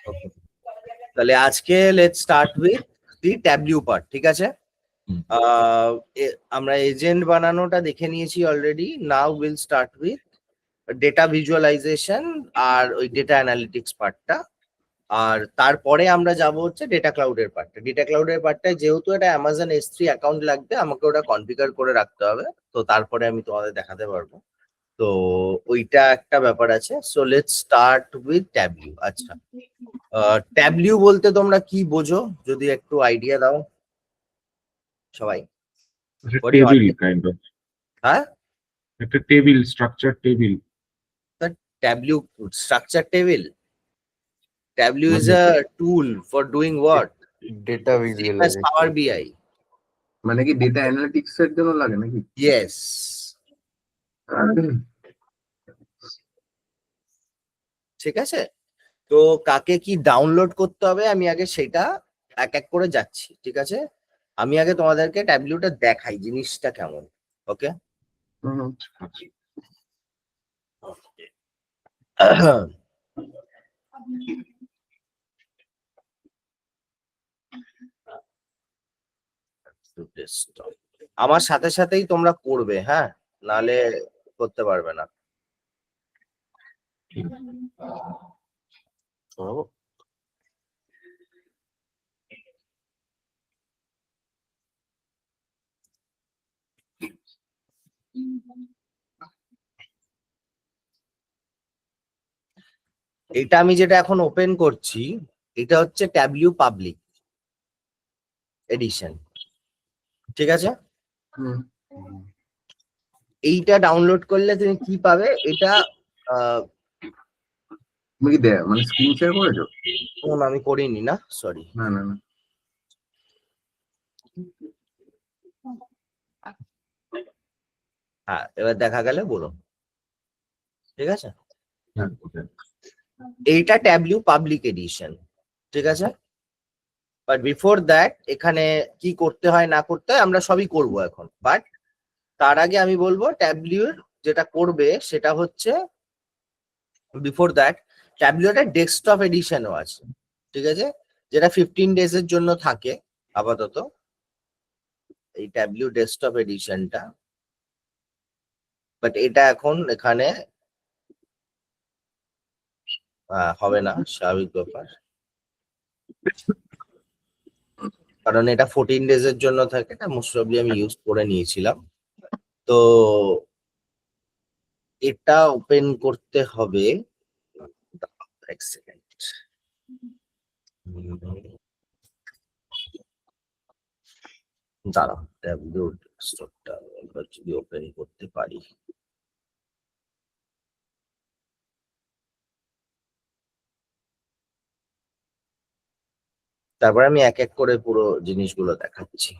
ওকে, তাহলে আজকে let's start with the Tableau part, ঠিক আছে? আমরা এজেন্ট বানানোটা দেখে নিয়েছি already. Now will start with data visualisation আর ওই ডেটা অ্যানালিটিক্স পার্টটা। আর তারপরে আমরা যাব হচ্ছে ডেটা ক্লাউডের পার্টটা। ডেটা ক্লাউডের পার্টটায় যেহেতু এটা অ্যামাজন S3 অ্যাকাউন্ট লাগবে, আমাকে ওটা কনফিগার করে রাখতে হবে, তো তারপরে আমি তোমাদের দেখাতে পারবো। তো ওইটা একটা ব্যাপার আছে। So let's start with Tableau. আচ্ছা, ট্যাবলিউ বলতে তোমরা কি বোঝো, যদি একটু আইডিয়া দাও সবাই। টেবিল কাইন্ড অফ, হ্যাঁ, একটা table, structure table. Tableau structure table. Tableau is a tool for doing what? Data visualisation. Power BI. মানে কি ডেটা অ্যানালিটিক্স এর জন্য লাগে নাকি? ইয়েস। ঠিক আছে, তো কাকে কি ডাউনলোড করতে হবে আমি আগে সেটা এক এক করে যাচ্ছি, ঠিক আছে? আমি আগে তোমাদেরকে ট্যাবলিউটা দেখাই জিনিসটা কেমন। ওকে, আমার সাথে সাথেই তোমরা করবে, হ্যাঁ, নালে করতে পারবে না। এটা আমি যেটা এখন ওপেন করছি, এটা হচ্ছে ট্যাবলিউ পাবলিক এডিশন, ঠিক আছে? এইটা ডাউনলোড করলে তুমি কি পাবে? এটা তুমি কি মানে স্ক্রিন শেয়ার করেছো? আমি করিনি, না সরি। না না না, হ্যাঁ, এবার দেখা গেলে বলো, ঠিক আছে? এইটা ট্যাবলিউ পাবলিক এডিশন, ঠিক আছে? বাট বিফোর দ্যাট এখানে কি করতে হয় না করতে হয় আমরা সবই করব এখন। বাট তার আগে আমি বলবো ট্যাবলিউর যেটা করবে সেটা হচ্ছে, বিফোর দ্যাট ট্যাবলিউ একটা ডেস্কটপ এডিশনও আছে, ঠিক আছে? যেটা 15 days এর জন্য থাকে আপাতত, এই ট্যাবলিউ ডেস্কটপ এডিশনটা। বাট এটা এখন এখানে হবে না, স্বাভাবিক ব্যাপার, কারণ এটা 14 days এর জন্য থাকে। এটা মোস্ট প্রবলি আমি ইউজ করে নিয়েছিলাম। তো এটা ওপেন করতে হবে, এক সেকেন্ড। দাঁড়াও, ট্যাবলিউ ডেস্কটপটা একবার যদি ওপেন করতে পারি। তারপর আমি এক এক করে পুরো জিনিসগুলো দেখাচ্ছি।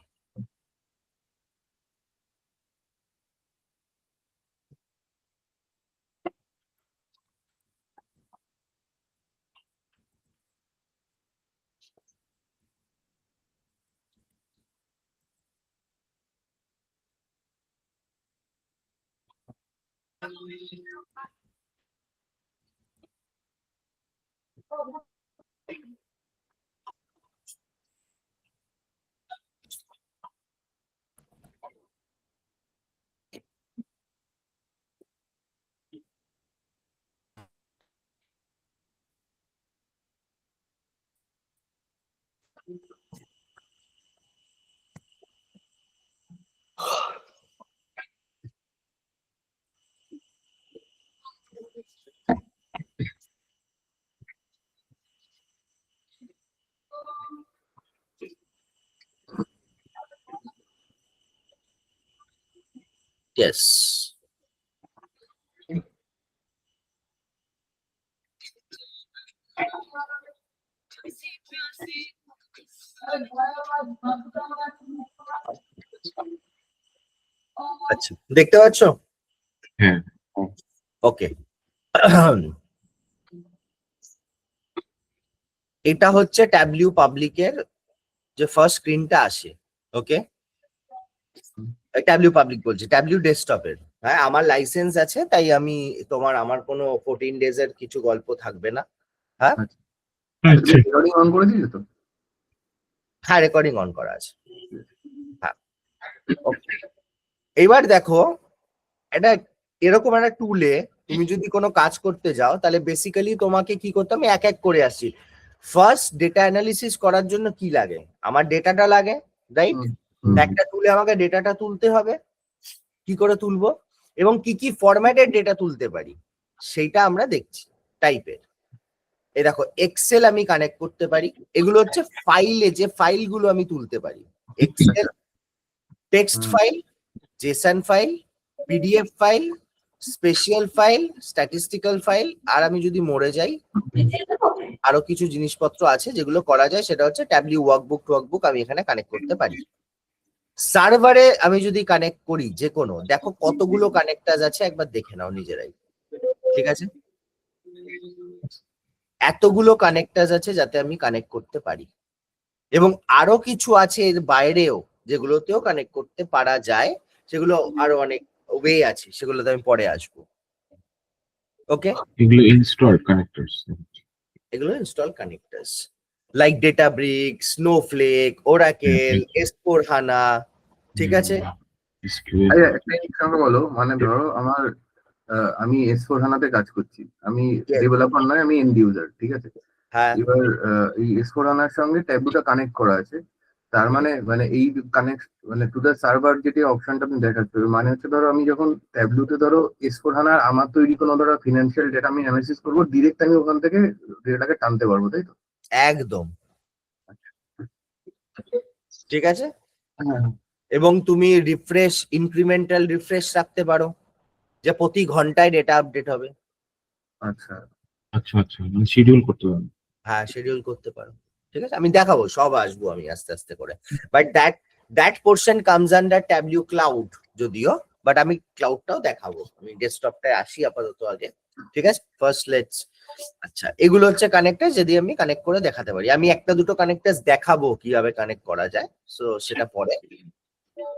ইয়েস, আচ্ছা দেখতে পাচ্ছ? হ্যাঁ, ওকে, এটা হচ্ছে ট্যাবলিউ পাবলিকের যে ফার্স্ট স্ক্রিনটা আসে। ওকে, ট্যাবলিউ পাবলিক বলছি, ট্যাবলিউ ডেস্কটপের। হ্যাঁ, আমার লাইসেন্স আছে, তাই আমি আমার কোনো 14 days এর কিছু গল্প থাকবে না। হ্যাঁ, আচ্ছা রেকর্ডিং অন করে দিয়েছো তো? হ্যাঁ, রেকর্ডিং অন করা আছে। হ্যাঁ, okay. এবার দেখো, এটা এরকম একটা টুলে তুমি যদি কোনো কাজ করতে যাও, তাহলে বেসিক্যালি তোমাকে কি করতে হবে, এক এক করে আসছি। ফার্স্ট, ডেটা অ্যানালিসিস করার জন্য কি লাগে? আমার ডেটাটা লাগে, রাইট? একটা টুলে আমাকে ডেটাটা তুলতে হবে। কি করে তুলবো এবং কি কি ফরম্যাটের ডেটা তুলতে পারি সেইটা আমরা দেখছি। টাইপের এই দেখো, এক্সেল আমি কানেক্ট করতে পারি। এগুলো হচ্ছে ফাইলে যে ফাইলগুলো আমি তুলতে পারি। Excel, text file, JSON file, PDF file, spatial file, statistical file, আর আমি যদি মরে যাই আরো কিছু জিনিসপত্র আছে যেগুলো করা যায়, সেটা হচ্ছে ট্যাবলিউ ওয়ার্কবুক আমি এখানে কানেক্ট করতে পারি। সার্ভারে আমি যদি কানেক্ট করি যে কোনো, দেখো কতগুলো কানেক্টার আছে একবার দেখে নাও নিজেরাই, ঠিক আছে? এতগুলো কানেক্টার আছে যাতে আমি কানেক্ট করতে পারি, এবং আরো কিছু আছে এর বাইরেও যেগুলোতেও কানেক্ট করতে পারা যায়। সেগুলো আরো অনেক ওয়ে আছে, সেগুলোতে আমি পরে আসবো। ওকে, এগুলো ইনস্টল কানেক্টরস। এগুলো install connectors like Databricks, Snowflake, Oracle, এস4হানা, ঠিক আছে? SQL আচ্ছা, একটা এক্সাম্পল বলো, মানে ধরো আমার আমি S4 হানাতে কাজ করছি, আমি Yes. ডেভেলপার নয়, আমি এন্ড ইউজার, ঠিক আছে? হ্যাঁ, এবার এই S4 হানার সঙ্গে ট্যাবলুটা কানেক্ট করা আছে, তার মানে মানে এই কানেক্ট মানে টু দ্য সার্ভার যেটি অপশনটা আপনি দেখাচ্ছেন, মানে হচ্ছে ধরো আমি যখন ট্যাবলুতে ধরো S4 হানার আমার তৈরি কোনো ধরো ফিনান্সিয়াল ডেটা আমি অ্যানালিসিস করবো, ডিরেক্ট আমি ওখান থেকে ডেটাটাকে টানতে পারবো, তাই তো? একদম ঠিক আছে। হ্যাঁ। এবং তুমি রিফ্রেশ, ইনক্রিমেন্টাল রিফ্রেশ রাখতে পারো, যে প্রতি ঘন্টায় ডেটা আপডেট হবে। আচ্ছা, আচ্ছা আচ্ছা, মানে শিডিউল করতে পারবেন। হ্যাঁ, শিডিউল করতে পারো, ঠিক আছে? আমি দেখাবো, সব আসবো আমি আস্তে আস্তে করে। But that portion comes under Tableau cloud যদিও, বাট আমি ক্লাউডটাও দেখাবো। আমি ডেস্কটপটায় আসি আপাতত আগে, ঠিক আছে? ফার্স্ট লেটস, আচ্ছা, এগুলো হচ্ছে কানেক্টার, যদি আমি কানেক্ট করে দেখাতে পারি। আমি একটা দুটো কানেক্টার দেখাবো কিভাবে কানেক্ট করা যায়, সো সেটা পরে।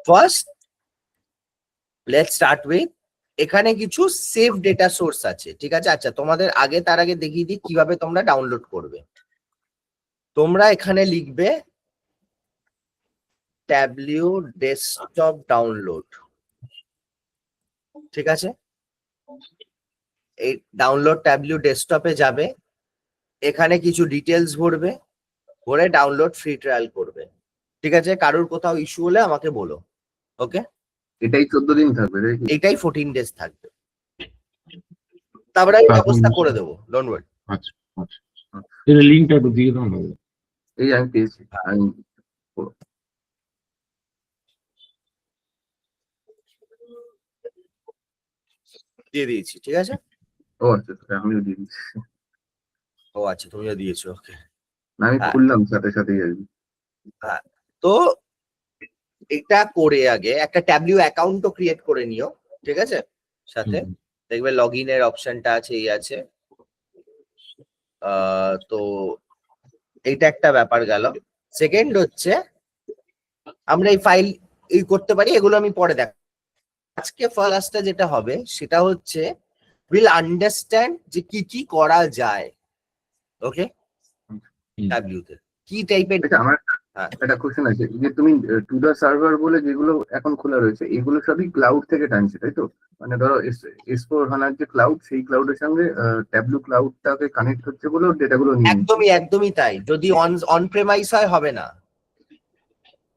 ফার্স্ট লেটস স্টার্ট উইথ, এখানে কিছু সেভ ডেটা সোর্স আছে, ঠিক আছে? আচ্ছা, তোমাদের তার আগে দেখিয়ে দিই কিভাবে তোমরা ডাউনলোড করবে। তোমরা এখানে লিখবে ট্যাবলিউ ডেস্কটপ ডাউনলোড, ঠিক আছে? এই ডাউনলোড ট্যাবলিউ ডেস্কটপে যাবে, এখানে কিছু ডিটেলস ভরবে, ভরে ডাউনলোড ফ্রি ট্রায়াল করবে, ঠিক আছে? কারোর কোথাও ইস্যু হলে আমাকে বলো, ওকে? এটাই 14 দিন থাকবে, তাই কি? এটাই 14 ডেজ থাকবে, তারপরে আমি ব্যবস্থা করে দেবো, ডোন্ট ওয়ারি। আচ্ছা আচ্ছা, এর লিংকটা একটু দিয়ে দাও না। এই আমি পেয়েছি, আমি দিয়ে দিয়েছি, ঠিক আছে? ও আচ্ছা, আমিও দিয়ে দিচ্ছি। ও আচ্ছা, তুমিও দিয়েছো, ওকে। না, আমি হ্যাঁ। খুললাম সাথে সাথেই আর কি। হ্যাঁ, তো এটা করে আগে একটা ট্যাবলিউ অ্যাকাউন্টও ক্রিয়েট করে নিও, ঠিক আছে? সাথে দেখবে লগ ইনের অপশনটা আছে, এই আছে। তো এইটা একটা ব্যাপার গেল। সেকেন্ড হচ্ছে আমরা এই ফাইল এই করতে পারি, এগুলো আমি পরে দেখ। আজকে ফার্স্টটা যেটা হবে সেটা হচ্ছে উইল আন্ডারস্ট্যান্ড যে কি কি করা যায়, ওকে? ট্যাবলিউতে কি টাইপের। আচ্ছা, আমার হ্যাঁ, একটা কোশ্চেন আছে, যে তুমি টু দা সার্ভার বলে যেগুলো এখন খোলা রয়েছে, এগুলো সবই ক্লাউড থেকে টানছে, তাই তো? মানে ধরো S4 হানার যে ক্লাউড, সেই ক্লাউডের সঙ্গে ট্যাবলু ক্লাউডটাকে কানেক্ট হচ্ছে বলে ডেটাগুলো নিয়ে নিচ্ছে। একদমই একদমই তাই। যদি অন প্রেমাইস হয় হবে না।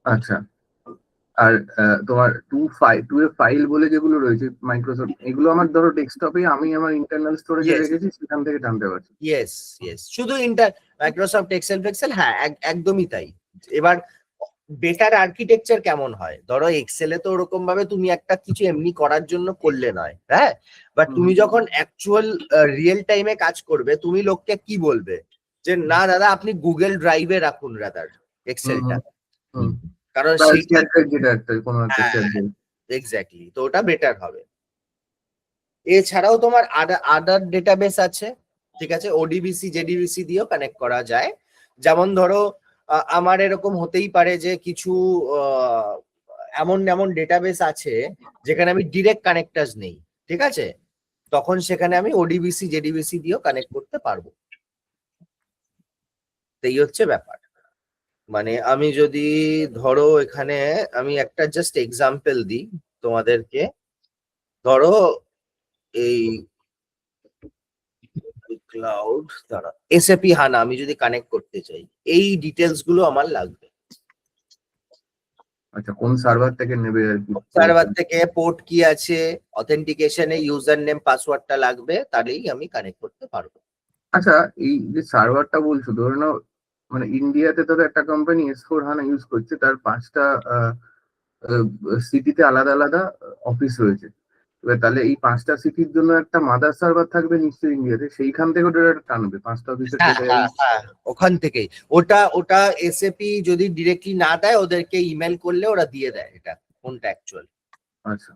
আচ্ছা, আর তোমার টু এ ফাইল বলে যেগুলো রয়েছে মাইক্রোসফট, এগুলো আমার ধরো ডেস্কটপে আমি আমার ইন্টারনাল স্টোরেজে Yes. রেখেছি, সেখান থেকে টানতে পারছি। ইয়েস ইয়েস, শুধু মাইক্রোসফট এক্সেল ফেক্সেল, হ্যাঁ একদমই তাই। এবার বেটার আর্কিটেকচার কেমন হয়, ধরো এক্সেলে তো ওরকম ভাবে তুমি একটা কিছু এমনি করার জন্য করলে নয়, হ্যাঁ? বাট তুমি যখন অ্যাকচুয়াল রিয়েল টাইমে কাজ করবে, তুমি লোককে কি বলবে যে না দাদা আপনি গুগল ড্রাইভে রাখুন রাদার এক্সেলটা, কারণ বা সেইটা শেয়ার ড্রাইভ, যেটা একটা কোনো একটা শেয়ার ড্রাইভ। এক্স্যাক্টলি, তো ওটা বেটার হবে। এছাড়াও তোমার আদার ডেটাবেস আছে, ঠিক আছে? ওডিবিসি জেডিবিসি দিয়েও কানেক্ট করা যায়। যেমন ধরো আমার এরকম হতেই পারে যে কিছু এমন এমন ডেটাবেস আছে যেখানে আমি ডিরেক্ট কানেক্টার্স নেই, ঠিক আছে? তখন সেখানে আমি ওডিবিসি জেডিবিসি দিয়েও কানেক্ট করতে পারবো। এই হচ্ছে ব্যাপার। মানে আমি যদি ধরো এখানে আমি একটা জাস্ট এক্সাম্পল দিই তোমাদেরকে, ধরো এই ক্লাউড দ্বারা এসএপি হানা আমি যদি কানেক্ট করতে চাই, এই ডিটেলস গুলো আমার লাগবে। আচ্ছা, কোন সার্ভার থেকে নেবে আর কি? সার্ভার থেকে পোর্ট কি আছে, অথেন্টিকেশনে ইউজার নেম পাসওয়ার্ডটা লাগবে, তাহলেই আমি কানেক্ট করতে পারবো। আচ্ছা, এই যে সার্ভারটা বলছো, ধরে নাও মানে ইন্ডিয়াতে ধরো একটা কোম্পানি S/4HANA ইউজ করছে, তার 5টা সিটিতে আলাদা আলাদা অফিস রয়েছে। এবার তাহলে এই 5টা সিটির জন্য একটা মাদার সার্ভার থাকবে নিশ্চয়ই ইন্ডিয়াতে, সেইখান থেকে ওটা টানবে 5টা অফিসের হ্যাঁ ডেটা। হ্যাঁ হ্যাঁ, ওখান থেকেই। ওটা ওটা এসএপি যদি ডিরেক্টলি না দেয়, ওদেরকে ইমেল করলে ওরা দিয়ে দেয় এটা কোনটা অ্যাকচুয়াল। আচ্ছা,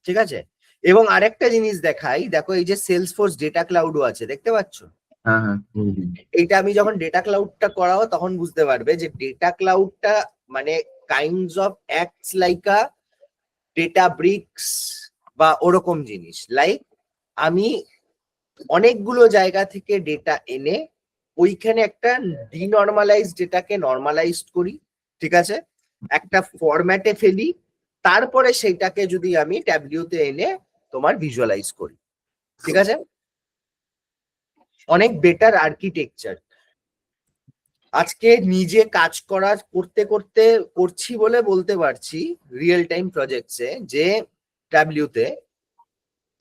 ঠিক আছে। এবং আরেকটা জিনিস দেখাই, দেখো এই যে সেলসফোর্স ডেটা ক্লাউডও আছে, দেখতে পাচ্ছ? হ্যাঁ হ্যাঁ। এইটা আমি যখন ডেটা ক্লাউডটা করাবো তখন বুঝতে পারবে যে ডেটা ক্লাউডটা মানে kinds of acts like a data Databricks ওরকম জিনিস। লাইক আমি অনেকগুলো জায়গা থেকে ডেটা এনে ওইখানে একটা ডিনর্মালাইজ ডেটাকে নর্মালাইজড করি, ঠিক আছে, একটা ফরম্যাটে ফেলি, তারপরে সেইটাকে যদি আমি ট্যাবলিউতে এনে তোমার ভিজুয়ালাইজ করি, ঠিক আছে। অনেক বেটার আর্কিটেকচার। আজকে নিজে কাজ করতে করতে করছি বলে বলতে পারছি রিয়েল টাইম প্রজেক্টসে যে ট্যাবলিউতে,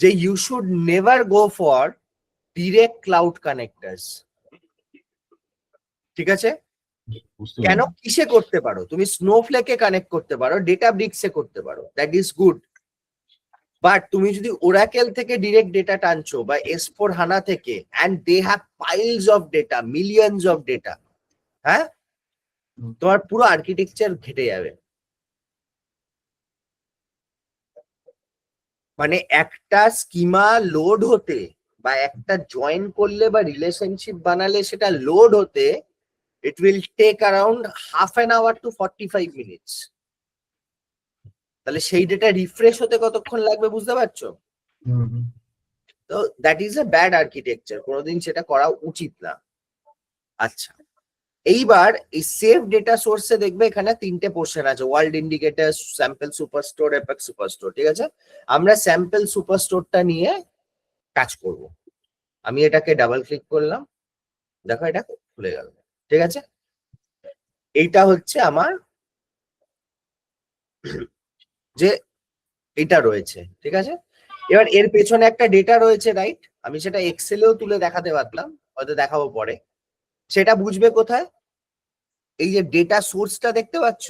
যে you should never go for direct cloud connectors. ঠিক আছে। কেন? কিসে করতে পারো তুমি? স্নোফ্লেকে কানেক্ট করতে পারো, ডেটা ব্রিক্সে করতে পারো, দ্যাট ইজ গুড। বাট তুমি যদি ওরাকেল থেকে ডিরেক্ট ডেটা টানছো বা S/4HANA থেকে, and they have piles of data, millions of data, হ্যাঁ, তোমার পুরো আর্কিটেকচার ঘেটে যাবে। মানে একটা স্কিমা লোড হতে বা একটা জয়েন করলে বা রিলেশনশিপ বানালে সেটা লোড হতে it will take around half an hour to 45 minutes. তাহলে সেই ডেটা রিফ্রেশ হতে কতক্ষণ লাগবে বুঝতে পারছো? তো that is a bad architecture, কোনোদিন সেটা করা উচিত না। আচ্ছা, এইবার এই সেভ ডেটা সোর্সে দেখবে এখানে 3টে পোর্শন আছে, world indicator, sample superstore, apex superstore. ঠিক আছে, আমরা স্যাম্পল সুপারস্টোরটা নিয়ে কাজ করব। আমি এটাকে ডাবল ক্লিক করলাম, দেখো এটা খুলে গেল। ঠিক আছে, এইটা হচ্ছে আমার যে এটা রয়েছে। ঠিক আছে, এবার এর পেছনে একটা ডেটা রয়েছে, রাইট? আমি সেটা এক্সেলেও তুলে দেখাতে পারলাম, হয়তো দেখাবো পরে। সেটা বুঝবে কোথায়? এই যে ডেটা সোর্সটা দেখতে পাচ্ছ,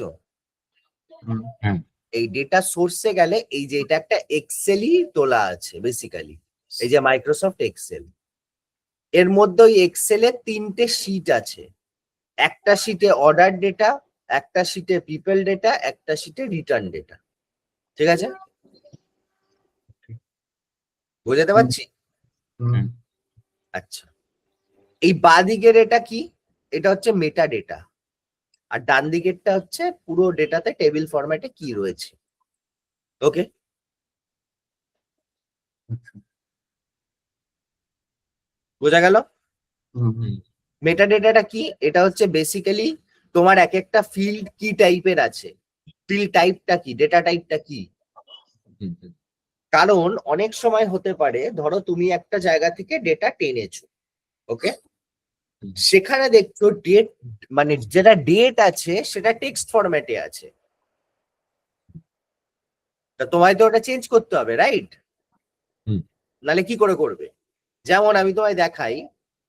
এই ডেটা সোর্সে গেলে এই যে এটা একটা এক্সেলই তোলা আছে বেসিক্যালি, এই যে মাইক্রোসফট এক্সেল। এর মধ্যে ওই এক্সেলে 3টে শিট আছে, একটা শিটে অর্ডার ডেটা, একটা শিটে পিপল ডেটা, একটা শিটে রিটার্ন ডেটা। ঠিক আছে, বোঝাতে পারছি? আচ্ছা, এই বাঁ দিকের এটা কি? এটা হচ্ছে মেটা ডেটা, আর ডান দিকেরটা হচ্ছে পুরো ডেটাতে টেবিল ফরম্যাটে কি রয়েছে। ওকে, বোঝা গেল? মেটা ডেটাটা কি? এটা হচ্ছে বেসিক্যালি তোমার এক একটা ফিল্ড কি টাইপের আছে, ফিল্ড টাইপটা কি, ডেটা টাইপটা কি। কারণ অনেক সময় হতে পারে, ধরো তুমি একটা জায়গা থেকে ডেটা টেনেছো, ওকে, সেখানে দেখছো ডেট, মানে যেটা ডেট আছে সেটা টেক্সট ফরম্যাটে আছে, তা তোমায় তো ওটা চেঞ্জ করতে হবে, রাইট? নালে কি করে করবে? যেমন আমি তোমায় দেখাই,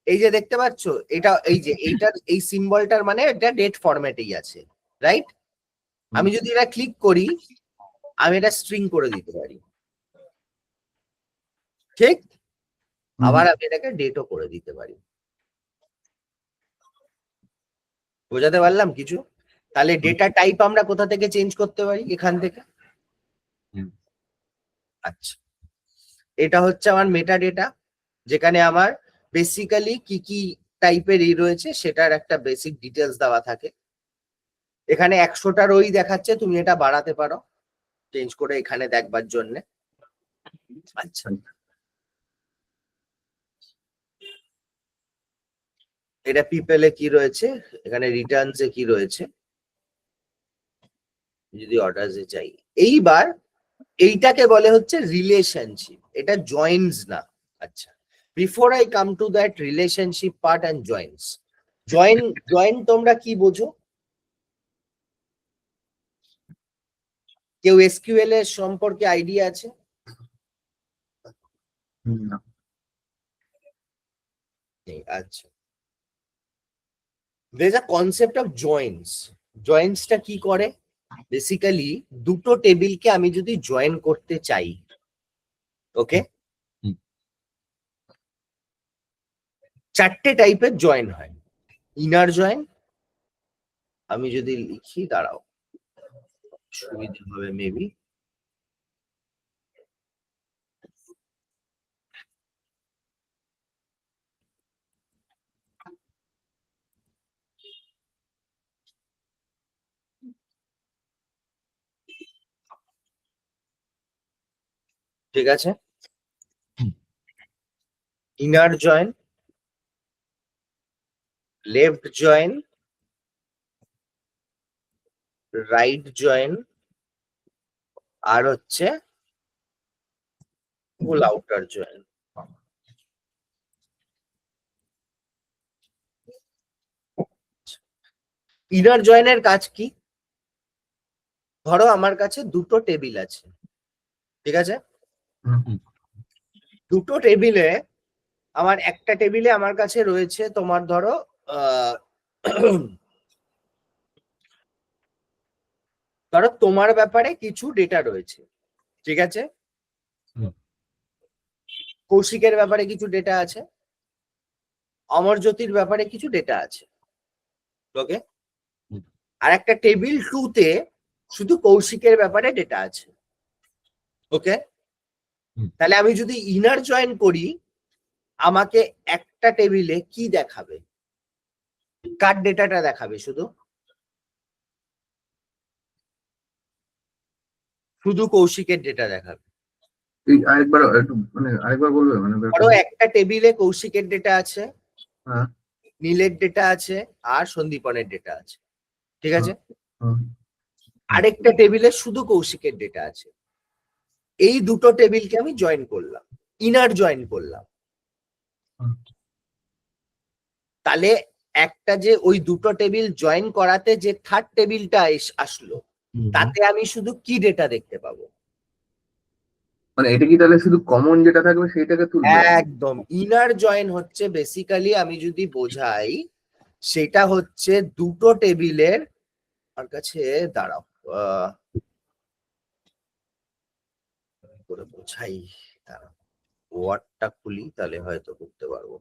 এই যে দেখতে পাচ্ছ এটা, এই যে এইটার এই সিম্বলটার মানে এটা ডেট ফরম্যাটেই আছে, রাইট? আমি যদি এটা ক্লিক করি, আমি এটা স্ট্রিং করে দিতে পারি, ঠিক? আবার আমি এটাকে ডেটও করে দিতে পারি। বোঝাতে পারলাম কিছু? তাহলে ডেটা টাইপ আমরা কোথা থেকে চেঞ্জ করতে পারি? এখান থেকে। আচ্ছা, এটা হচ্ছে আমার মেটা ডেটা, যেখানে আমার বেসিক্যালি কি কি টাইপের ই রয়েছে সেটার একটা বেসিক ডিটেলস দেওয়া থাকে। এখানে 100টা রোই দেখাচ্ছে, তুমি এটা বাড়াতে পারো চেঞ্জ করে এখানে দেখবার জন্য। আচ্ছা, এটা পিপল এ কি রয়েছে, এখানে রিটার্নস এ কি রয়েছে, যদি অর্ডারস এ চাই। এইবার এইটাকে বলে হচ্ছে রিলেশনশিপ, এটা জয়েন্টস না। আচ্ছা, before I come to that relationship part and joints, joint তোমরা কি বোঝো? কেউ এসকিউএল এর সম্পর্কে আইডিয়া আছে? না। নেই। আচ্ছা, there is a concept of joins. জয়েন্টসটা কি করে? বেসিক্যালি দুটো টেবিলকে আমি যদি জয়েন করতে চাই, ওকে, হুম। চারটে টাইপের জয়েন হয়। ইনার জয়েন, আমি যদি লিখি, দাঁড়াও সুবিধা হবে মেবি। ঠিক আছে, inner join, left join, right join, আর হচ্ছে ফুল আউটার জয়েন। ইনার জয়েনের কাজ কি? ধরো আমার কাছে দুটো টেবিল আছে, ঠিক আছে, দুটো টেবিলে আমার একটা টেবিলে আমার কাছে রয়েছে তোমার ধরো ধরো তোমার ব্যাপারে কিছু ডেটা রয়েছে, ঠিক আছে, হুম। কৌশিকের ব্যাপারে কিছু ডেটা আছে, অমরজ্যোতির ব্যাপারে কিছু ডেটা আছে, ওকে, হুম। আর একটা টেবিল 2 তে শুধু কৌশিকের ব্যাপারে ডেটা আছে, ওকে। হুম। তাহলে আমি যদি ইনার জয়েন করি, আমাকে একটা টেবিলে কি দেখাবে? কার ডেটাটা দেখাবে? শুধু শুধু কৌশিকের ডেটা দেখাবে। আরেকবার একটু মানে আরেকবার বলবে মানে ধরো একটা টেবিলে কৌশিকের ডেটা আছে, হ্যাঁ। নীলের ডেটা আছে, আর সন্দীপনের ডেটা আছে, ঠিক আছে। হুম। আরেকটা টেবিলে শুধু কৌশিকের ডেটা আছে। এই দুটো টেবিলকে আমি জয়েন করলাম, ইনার জয়েন করলাম। হুম। তাহলে একটা যে ওই দুটো টেবিল জয়েন করাতে যে থার্ড টেবিলটা আসলো, তাতে আমি শুধু কি ডেটা দেখতে পাবো? মানে এটা কি তাহলে শুধু কমন যেটা থাকবে সেইটাকে তুলবে? একদম। ইনার জয়েন হচ্ছে বেসিক্যালি, আমি যদি বোঝাই, সেটা হচ্ছে দুটো টেবিলের, আমার কাছে দাঁড়াও করে বোঝাই, দাঁড়াও ওয়ার্ডটা খুলি, তাহলে হয়তো বুঝতে পারবো।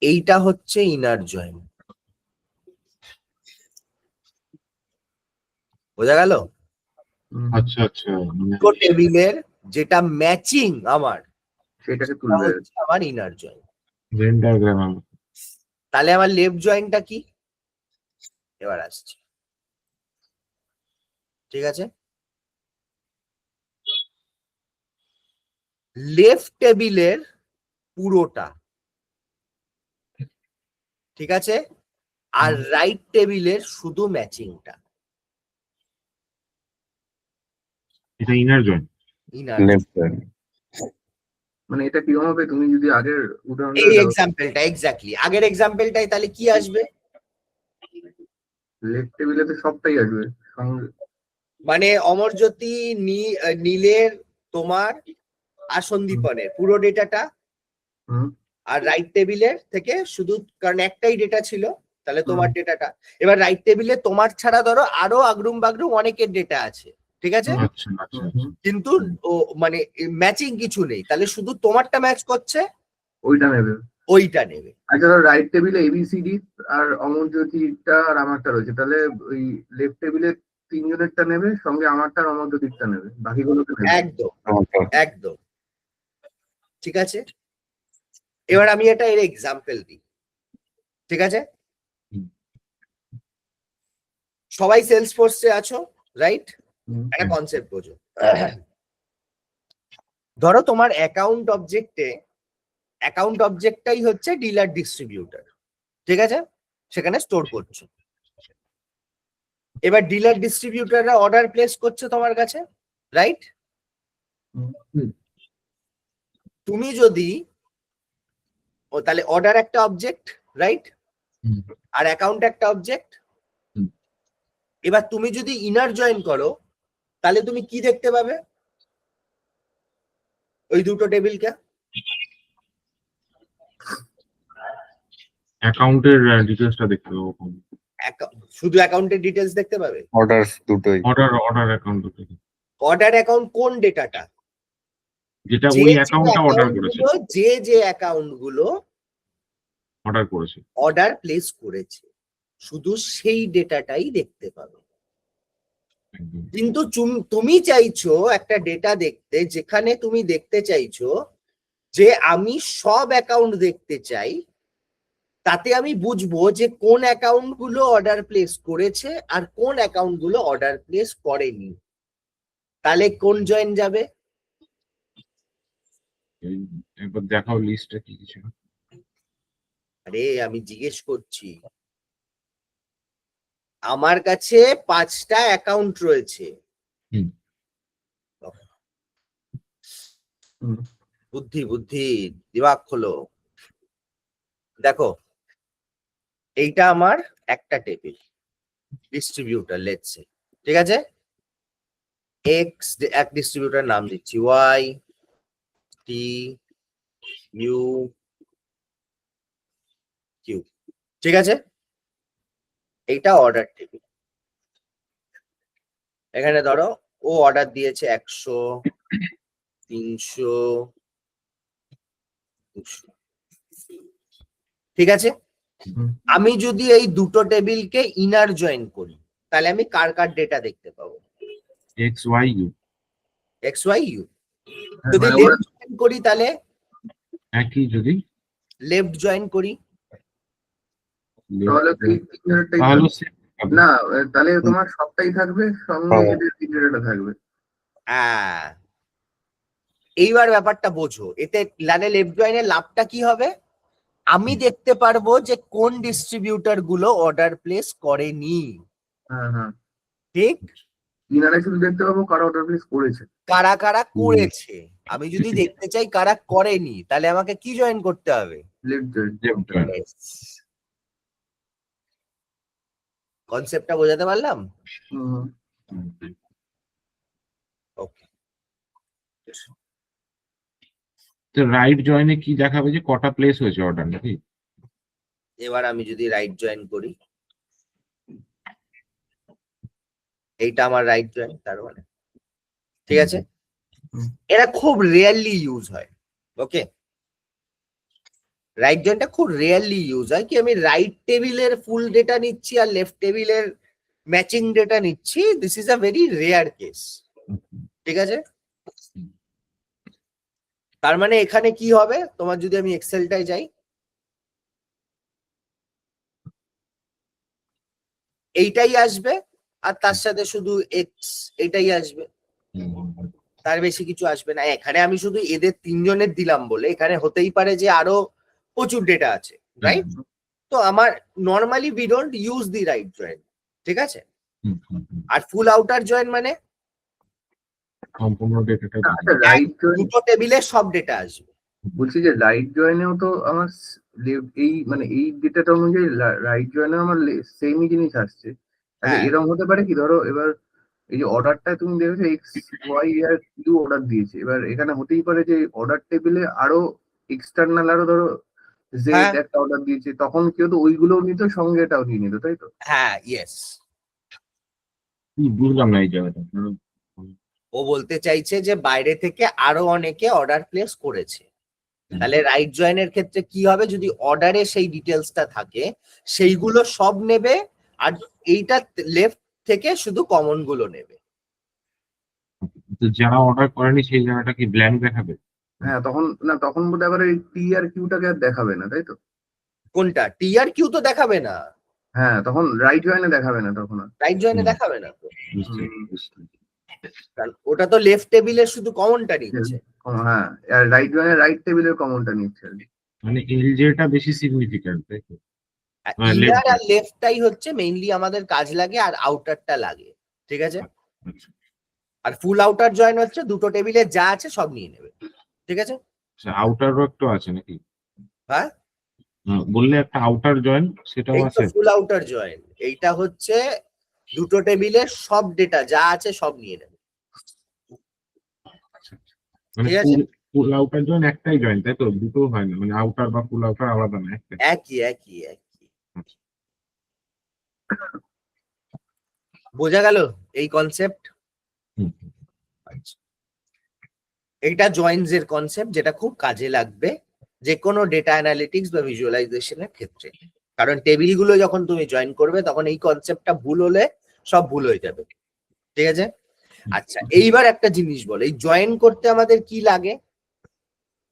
এইটা হচ্ছে ইনার জয়েন, বোঝা গেল? আচ্ছা আচ্ছা, মানে দুটো টেবিলের যেটা ম্যাচিং আমার, সেটাকে সেটা তুলবে। হচ্ছে আমার ইনার জয়েন। Venn diagram. তাহলে আমার লেফট জয়েনটা কি? এবার আসছে, ঠিক আছে। লেফট টেবিলের পুরোটা, ঠিক আছে, আর রাইট টেবিলের শুধু ম্যাচিংটা। এটা inner join. Inner left join. মানে এটা কি হবে, তুমি যদি আগের উদাহরণটা এই দাও, এক্সাম্পলটা এক্স্যাক্টলি আগের এক্সাম্পলটাই, তাহলে কি আসবে? লেফট টেবিলে তো সবটাই আসবে সঙ্গে। মানে অমরজ্যোতি, নীলের, তোমার আর সন্দীপনের পুরো ডেটাটা, হুম। আর রাইট টেবিলের থেকে শুধু, কারণ একটাই ডেটা ছিল, তাহলে তোমার হুম। ডেটাটা। এবার রাইট টেবিলে তোমার ছাড়া ধরো আরো আগরুম বাগরুম অনেকের ডেটা আছে, ঠিক আছে, আচ্ছা আচ্ছা হুম। কিন্তু ও মানে ম্যাচিং কিছু নেই, তাহলে শুধু তোমারটা ম্যাচ করছে, ওইটা নেবে। ওইটা নেবে। আচ্ছা, ধরো রাইট টেবিলে এবিসিডি আর অমরজ্যোতিটা আর আমারটা রয়েছে, তাহলে ওই লেফট টেবিলে তিনজনেরটা নেবে, সঙ্গে আমারটা আর অমরজ্যোতিরটা নেবে, বাকিগুলোকে নেবে। একদম আমারটা একদম, ঠিক আছে। এবার আমি এটা এর এক্সাম্পল দিই, ঠিক আছে? হুম। সবাই সেলস ফোর্সে আছো, রাইট? হুম। একটা কনসেপ্ট বোঝো। ধরো তোমার অ্যাকাউন্ট অবজেক্টটাই হচ্ছে ডিলার ডিস্ট্রিবিউটর, ঠিক আছে? সেখানে স্টোর করছো। এবার ডিলার ডিস্ট্রিবিউটররা অর্ডার প্লেস করছে তোমার কাছে, রাইট? হুম। তুমি যদি তাহলে অর্ডার একটা অবজেক্ট, রাইট? হুম। আর অ্যাকাউন্ট একটা অবজেক্ট। হুম। এবার তুমি যদি ইনার জয়েন করো তাহলে তুমি কি দেখতে পাবে ওই দুটো টেবিলকে? অ্যাকাউন্টের ডিটেলসটা দেখতে পাবো। শুধু অ্যাকাউন্টের ডিটেলস দেখতে পাবে? অর্ডার দুটোই। অর্ডার অ্যাকাউন্ট থেকে অর্ডার অ্যাকাউন্ট কোন ডেটাটা? যেটা যে ওই যে অ্যাকাউন্টটা অর্ডার account করেছে, গুলো, যে অ্যাকাউন্ট গুলো অর্ডার প্লেস করেছে, শুধু সেই ডেটাটাই দেখতে পাবে। একদম। কিন্তু তুমি চাইছো একটা ডেটা দেখতে, যেখানে তুমি দেখতে চাইছো যে আমি সব অ্যাকাউন্ট দেখতে চাই, তাতে আমি বুঝবো যে কোন অ্যাকাউন্ট গুলো অর্ডার প্লেস করেছে আর কোন অ্যাকাউন্ট গুলো অর্ডার প্লেস করেনি। তাহলে কোন জয়েন যাবে? একবার দেখাও লিস্টটা কি কি ছিল। আরে আমি জিজ্ঞেস করছি, আমার কাছে 5টা অ্যাকাউন্ট রয়েছে। হুম। হুম। বুদ্ধি বুদ্ধি, দিমাগ খোলো। দেখো, এইটা আমার একটা টেবিল ডিস্ট্রিবিউটর, লেটস সে, ঠিক আছে? এক্স এক ডিস্ট্রিবিউটর নাম দিচ্ছি, ওয়াই টি ইউ কিউ, ঠিক আছে? এইটা অর্ডার টেবিল। এখানে ধরো ও অর্ডার দিয়েছে 100, 300, 200, ঠিক আছে? হুম। আমি যদি এই দুটো টেবিলকে ইনার জয়েন করি তাহলে আমি কার কার ডেটা দেখতে পাবো? X Y U X Y U. হ্যাঁ, যদি মানে লেফট জয়েন করি তাহলে একই, যদি লেফট জয়েন করি তাহলে কি তিনটাই তাহলে থাকবে? না, তাহলে তোমার সবটাই থাকবে, সঙ্গে যদি তিনটা থাকবে। হ্যাঁ, এইবার ব্যাপারটা বোঝো। এতে লেফট জয়েনের লাভটা কি হবে? আমি দেখতে পারবো যে কোন ডিস্ট্রিবিউটর গুলো অর্ডার প্লেস করেনি, হ্যাঁ হ্যাঁ, ঠিক? তিনারে শুধু দেখতে পাবো কারা অর্ডার প্লেস করেছে। কারা কারা করেছে। আমি যদি দেখতে চাই কারা করেনি, তাহলে আমাকে কি জয়েন করতে হবে? Left join. কনসেপ্টটা বোঝাতে পারলাম? হুম। ওকে। তো রাইট জয়েনে কি দেখাবে যে কটা প্লেস হয়েছে অর্ডার নাকি? এবার আমি যদি রাইট জয়েন করি, এইটা আমার রাইট জয়েন, তার মানে ঠিক আছে? এরা খুব রেয়ারলি ইউজ হয়, ওকে? রাইট জয়েনটা খুব রেয়ারলি ইউজ হয়। কি আমি রাইট টেবিলের ফুল ডেটা নিচ্ছি আর লেফট টেবিলের ম্যাচিং ডেটা নিচ্ছি, this is a very rare case, ঠিক আছে? তার মানে এখানে কি হবে, তোমার যদি আমি এক্সেলটায় যাই, এইটাই আসবে আর তার সাথে শুধু এক্স এটাই আসবে, তার বেশি কিছু আসবে না। এখানে আমি শুধু এদের তিনজনের দিলাম বলে এখানে হতেই পারে যে আরো প্রচুর ডেটা আছে, রাইট? তো আমার normally we don't use the right join, ঠিক আছে? আর ফুল আউটার জয়েন মানে সম্পূর্ণ ডেটাটা আচ্ছা, রাইট জয়েন, দুটো টেবিলে সব ডেটা আসবে। বলছি যে রাইট জয়েনেও তো আমার এই মানে এই ডেটাটা অনুযায়ী রাইট জয়েনেও আমার সেমই জিনিস আসছে। আচ্ছা, হ্যাঁ এরকম হতে পারে কি, ধরো এবার এই যে অর্ডারটা তুমি দেখেছো এক্স ওয়াই আর কিউ অর্ডার দিয়েছে, এবার এখানে হতেই পারে যে অর্ডার টেবিলে আরো এক্সটার্নাল আরো ধরো হ্যাঁ জেড একটা অর্ডার দিয়েছে, তখন কেউ তো ওইগুলোও নিত, সঙ্গে এটাও নিয়ে নিত, তাই তো? হ্যাঁ, ইয়েস। বুঝলাম না এই জায়গাটা। ও বলতে চাইছে যে বাইরে থেকে আরো অনেকে অর্ডার প্লেস করেছে। তাহলে রাইট জয়েনের ক্ষেত্রে কি হবে, যদি অর্ডারে সেই ডিটেলসটা থাকে সেইগুলো সব নেবে আর এইটা লেফট থেকে শুধু কমন গুলো নেবে। তো যারা অর্ডার করেনি সেই জায়গাটা কি ব্ল্যাঙ্ক দেখাবে? হ্যাঁ, তখন না, তখন বোধহয় আবার এই টি আর কিউটাকে আর দেখাবে না, তাই তো? কোনটা টি আর কিউ তো দেখাবে না, হ্যাঁ, তখন রাইট জয়েনে দেখাবে না তখন আর। রাইট জয়েনে হুম। দেখাবে না তো, বুঝতে হুম। বুঝতে কারণ ওটা তো লেফট টেবিলের শুধু কমনটা নিচ্ছে। হ্যাঁ, আর রাইট জয়েনে রাইট টেবিলের কমনটা নিচ্ছে আর কি। মানে এলজেটা বেশি সিগনিফিক্যান্ট, তাই তো? হ্যাঁ, left ইনার আর join। লেফটটাই হচ্ছে মেইনলি আমাদের কাজ লাগে, আর আউটারটা লাগে, ঠিক আছে। আচ্ছা আর ফুল আউটার জয়েন হচ্ছে দুটো টেবিলে যা আছে সব নিয়ে নেবে, ঠিক আছে। আচ্ছা, আউটারও একটু আছে নাকি? হ্যাঁ, বললে একটা আউটার জয়েন, সেটাও এই তো আছে? ফুল আউটার জয়েন, এইটা হচ্ছে দুটো টেবিলে সব ডেটা যা আছে সব নিয়ে নেবে, আচ্ছা আচ্ছা। মানে ঠিক আছে। ফুল আউটার জয়েন একটাই জয়েন, তাই তো? দুটো হয় না, মানে আউটার বা ফুল আউটার আলাদা না, একটাই? একই একই একই। বোঝা গেল এই কনসেপ্ট? হুম। আচ্ছা, এইটা জয়েন্স এর কনসেপ্ট, যেটা খুব কাজে লাগবে যে কোনো ডেটা অ্যানালিটিক্স বা ভিজুয়ালাইজেশনের ক্ষেত্রে। কারণ টেবিলগুলো যখন তুমি জয়েন করবে তখন এই কনসেপ্টটা ভুল হলে সব ভুল হয়ে যাবে, ঠিক আছে। আচ্ছা, এইবার একটা জিনিস বল, এই জয়েন করতে আমাদের কি লাগে?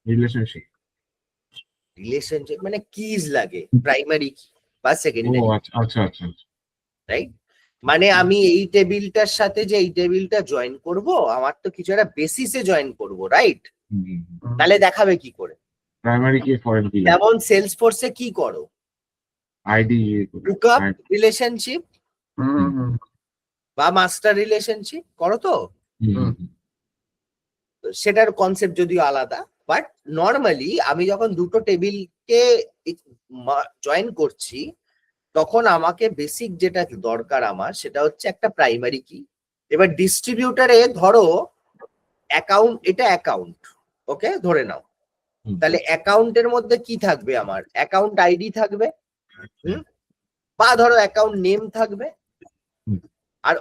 রিলেশনশিপ। রিলেশনশিপ মানে কিজ লাগে, প্রাইমারি কি বা ও সেকেন্ডারি, আচ্ছা আচ্ছা আচ্ছা আচ্ছা। রাইট। মানে আমি এই টেবিলটার সাথে যে এই টেবিলটা জয়েন করব, আমার তো কিছু একটা বেসিসে জয়েন করব, রাইট। তাহলে দেখাবে কি করে? প্রাইমারি কি ফরেন কি লাগে? যেমন সেলসফোর্সে কি করো, আইডি লুকআপ রিলেশনশিপ হুম হুম বা মাস্টার রিলেশনশিপ করো তো, সেটার কনসেপ্ট যদিও আলাদা। বাট নর্মালি আমি যখন দুটো টেবিলকে জয়েন করছি তখন আমাকে বেসিক যেটা দরকার আমার সেটা হচ্ছে একটা প্রাইমারি কি। এবার ডিস্ট্রিবিউটারে ধরো অ্যাকাউন্ট, এটা অ্যাকাউন্ট, ওকে ধরে নাও। তাহলে অ্যাকাউন্টের মধ্যে কি থাকবে? আমার অ্যাকাউন্ট আইডি থাকবে, বা ধরো অ্যাকাউন্ট নেম থাকবে। আর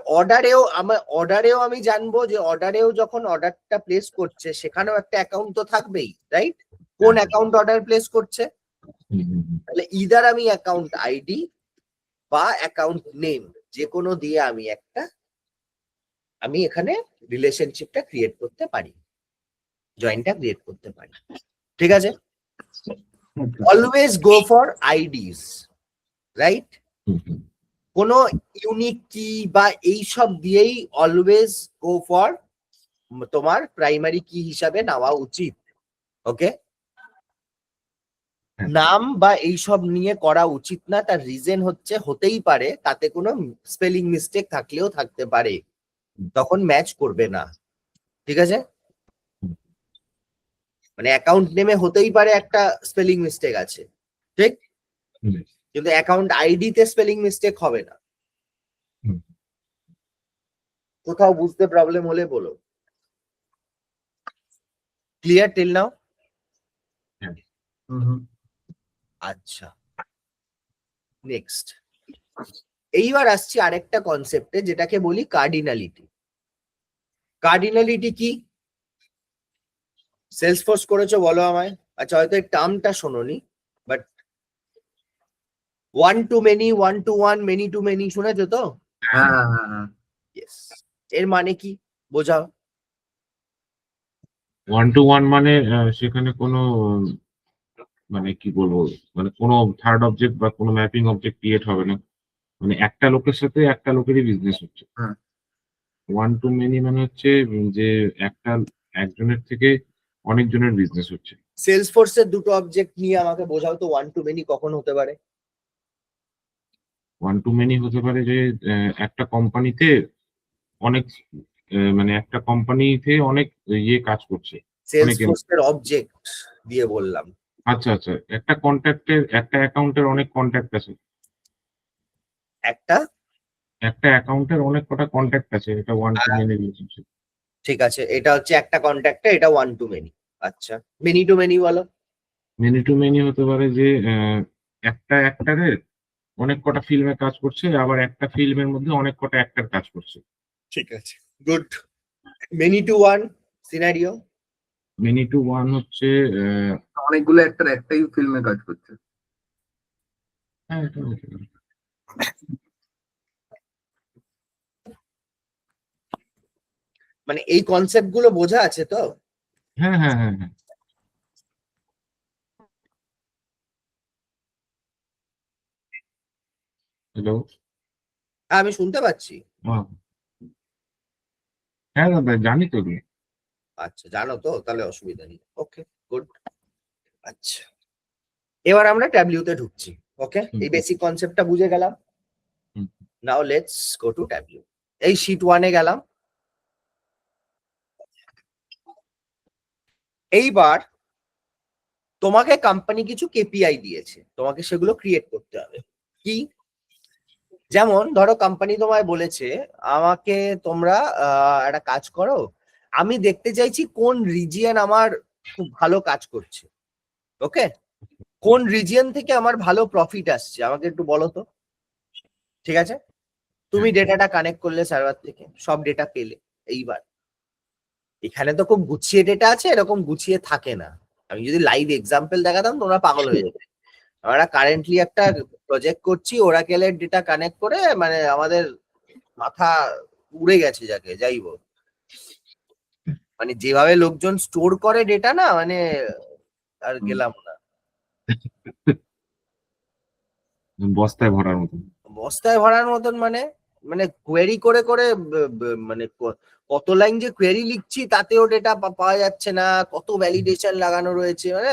অর্ডারেও আমি জানবো যে অর্ডারেও যখন অর্ডারটা প্লেস করছে সেখানেও একটা অ্যাকাউন্ট তো থাকবেই, রাইট। কোন অ্যাকাউন্ট অর্ডার প্লেস করছে, তাহলে ইদার আমি অ্যাকাউন্ট আইডি বা অ্যাকাউন্ট নেম যে কোনো দিয়ে আমি এখানে রিলেশনশিপটা ক্রিয়েট করতে পারি, জয়েন্টটা ক্রিয়েট করতে পারি, ঠিক আছে। Always go for IDs, right. কোনো ইউনিক কি বা এইসব দিয়েই অলওয়েজ গো ফর তোমার প্রাইমারি কি হিসাবে নেওয়া উচিত, ওকে। নাম বা এইসব নিয়ে করা উচিত না, তার রিজন হচ্ছে হতেই পারে তাতে কোনো স্পেলিং মিস্টেক থাকলেও থাকতে পারে, তখন ম্যাচ করবে না, ঠিক আছে। মানে অ্যাকাউন্ট নেমে হতেই পারে একটা স্পেলিং মিস্টেক আছে, ঠিক, কিন্তু অ্যাকাউন্ট আইডি তে স্পেলিং মিস্টেক হবে না। কোথাও বুঝতে প্রবলেম হলে বলো। Clear till now? আচ্ছা, নেক্সট এইবার আসছি আরেকটা কনসেপ্টে যেটাকে বলি কার্ডিনালিটি। কার্ডিনালিটি কি? সেলসফোর্স করেছো বলো আমায়। আচ্ছা, হয়তো এই টার্মটা শোনোনি, but one to many, one to one, many to many শুনেছো তো? হ্যাঁ ইয়েস। এর মানে কি বোঝাও? 1 to 1 মানে সেখানে কোনো মানে কি বলবো, মানে কোনো থার্ড অবজেক্ট বা কোনো ম্যাপিং অবজেক্ট ক্রিয়েট হবে না, মানে একটা লোকের সাথে একটা লোকেরই বিজনেস হচ্ছে। হ্যাঁ। 1 to many মানে হচ্ছে যে একজনের থেকে অনেকজনের বিজনেস হচ্ছে। সেলসফোর্সের দুটো অবজেক্ট নিয়ে আমাকে বোঝাও তো, ওয়ান টু মেনি কখন হতে পারে? 1 to many হতে পারে যে একটা কোম্পানিতে অনেক মানে একটা কোম্পানিতে অনেক ইয়ে কাজ করছে, অনেক সেলসফোর্সের অবজেক্ট দিয়ে বললাম। আচ্ছা আচ্ছা, একটা কন্ট্যাক্টের একটা অ্যাকাউন্টের অনেক কন্ট্যাক্ট আছে, একটা একটা অ্যাকাউন্টের অনেক কটা কন্ট্যাক্ট আছে, এটা 1 to many রিলেশনশিপ। ঠিক আছে, এটা হচ্ছে একটা কন্ট্যাক্টে, এটা ওয়ান টু মেনি। আচ্ছা, মেনি টু মেনি বলো। মেনি টু মেনি হতে পারে যে একটা অ্যাক্টারের অনেক কটা ফিল্মে কাজ করছে, আবার একটা ফিল্মের মধ্যে অনেক কটা অ্যাক্টর কাজ করছে। ঠিক আছে, good. Many two one scenario. Many two one হচ্ছে অনেকগুলো একটা একটাই ফিল্মে কাজ করছে। হ্যাঁ এটা হতে পারে। মানে এই কনসেপ্ট গুলো বোঝা আছে তো? হ্যাঁ হ্যাঁ হ্যাঁ হ্যাঁ। হ্যালো। আমি শুনতে পাচ্ছি। হ্যাঁ দাদা, জানি তো এগুলো। আচ্ছা, জানো তো, তাহলে অসুবিধা নেই। ওকে, গুড। আচ্ছা, এবার আমরা ট্যাবলিউতে ঢুকছি। ওকে, এই বেসিক কনসেপ্টটা বুঝে গেলাম। Hmm. Now let's go to Tableau. এই শীট 1 এ গেলাম। এইবার তোমাকে কোম্পানি কিছু কেপিআই দিয়েছে, তোমাকে সেগুলো ক্রিয়েট করতে হবে। কি? যেমন ধরো কোম্পানি তোমায় বলেছে আমাকে তোমরা একটা কাজ করো, আমি দেখতে চাইছি কোন রিজিয়ন আমার খুব ভালো কাজ করছে। ওকে, কোন রিজিয়ন থেকে আমার ভালো প্রফিট আসছে আমাকে একটু বলো তো। ঠিক আছে, তুমি ডেটাটা কানেক্ট করলে সার্ভার থেকে, সব ডেটা পেলে। এইবার এখানে তো খুব গুছিয়ে ডেটা আছে, এরকম গুছিয়ে থাকে না। আমি যদি লাইভ এক্সাম্পল দেখাতাম তোমরা পাগল হয়ে যেতে। আমরা কারেন্টলি একটা প্রজেক্ট করছি ওরাকেলের ডেটা কানেক্ট করে, মানে আমাদের মাথা উড়ে গেছে, যাকে যাই বল। মানে যেভাবে লোকজন স্টোর করে ডেটা না, মানে আর গেলাম না। বস্তায় ভরার মতো। বস্তায় ভরার মতন, মানে মানে কোয়েরি করে করে মানে কত লাইন যে কোয়েরি লিখছি তাতেও ডেটা পাওয়া যাচ্ছে না, কত ভ্যালিডেশন লাগানো রয়েছে। মানে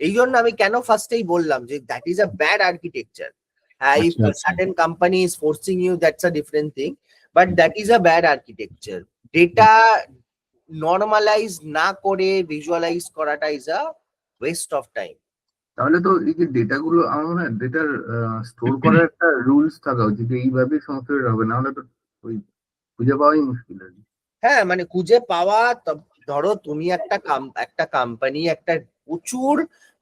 এই জন্য আমি কেন ফার্স্টেই বললাম যে that is a bad architecture. হ্যাঁ, ইফ আচ্ছা, আচ্ছা। Certain company is forcing you, that's a different thing, but that is a bad architecture. Data normalize না করে ভিজুয়ালাইজ করাটা is a waste of time. তাহলে তো এই যে ডেটা গুলো আমার মনে হয় ডেটার স্টোর করার একটা রুলস থাকা উচিত, এইভাবে সমস্যা হবে, না হলে তো ওই খুঁজে পাওয়াই মুশকিল আর কি। হ্যাঁ, মানে খুঁজে পাওয়া। ধরো তুমি একটা কোম্পানি, একটা প্রচুর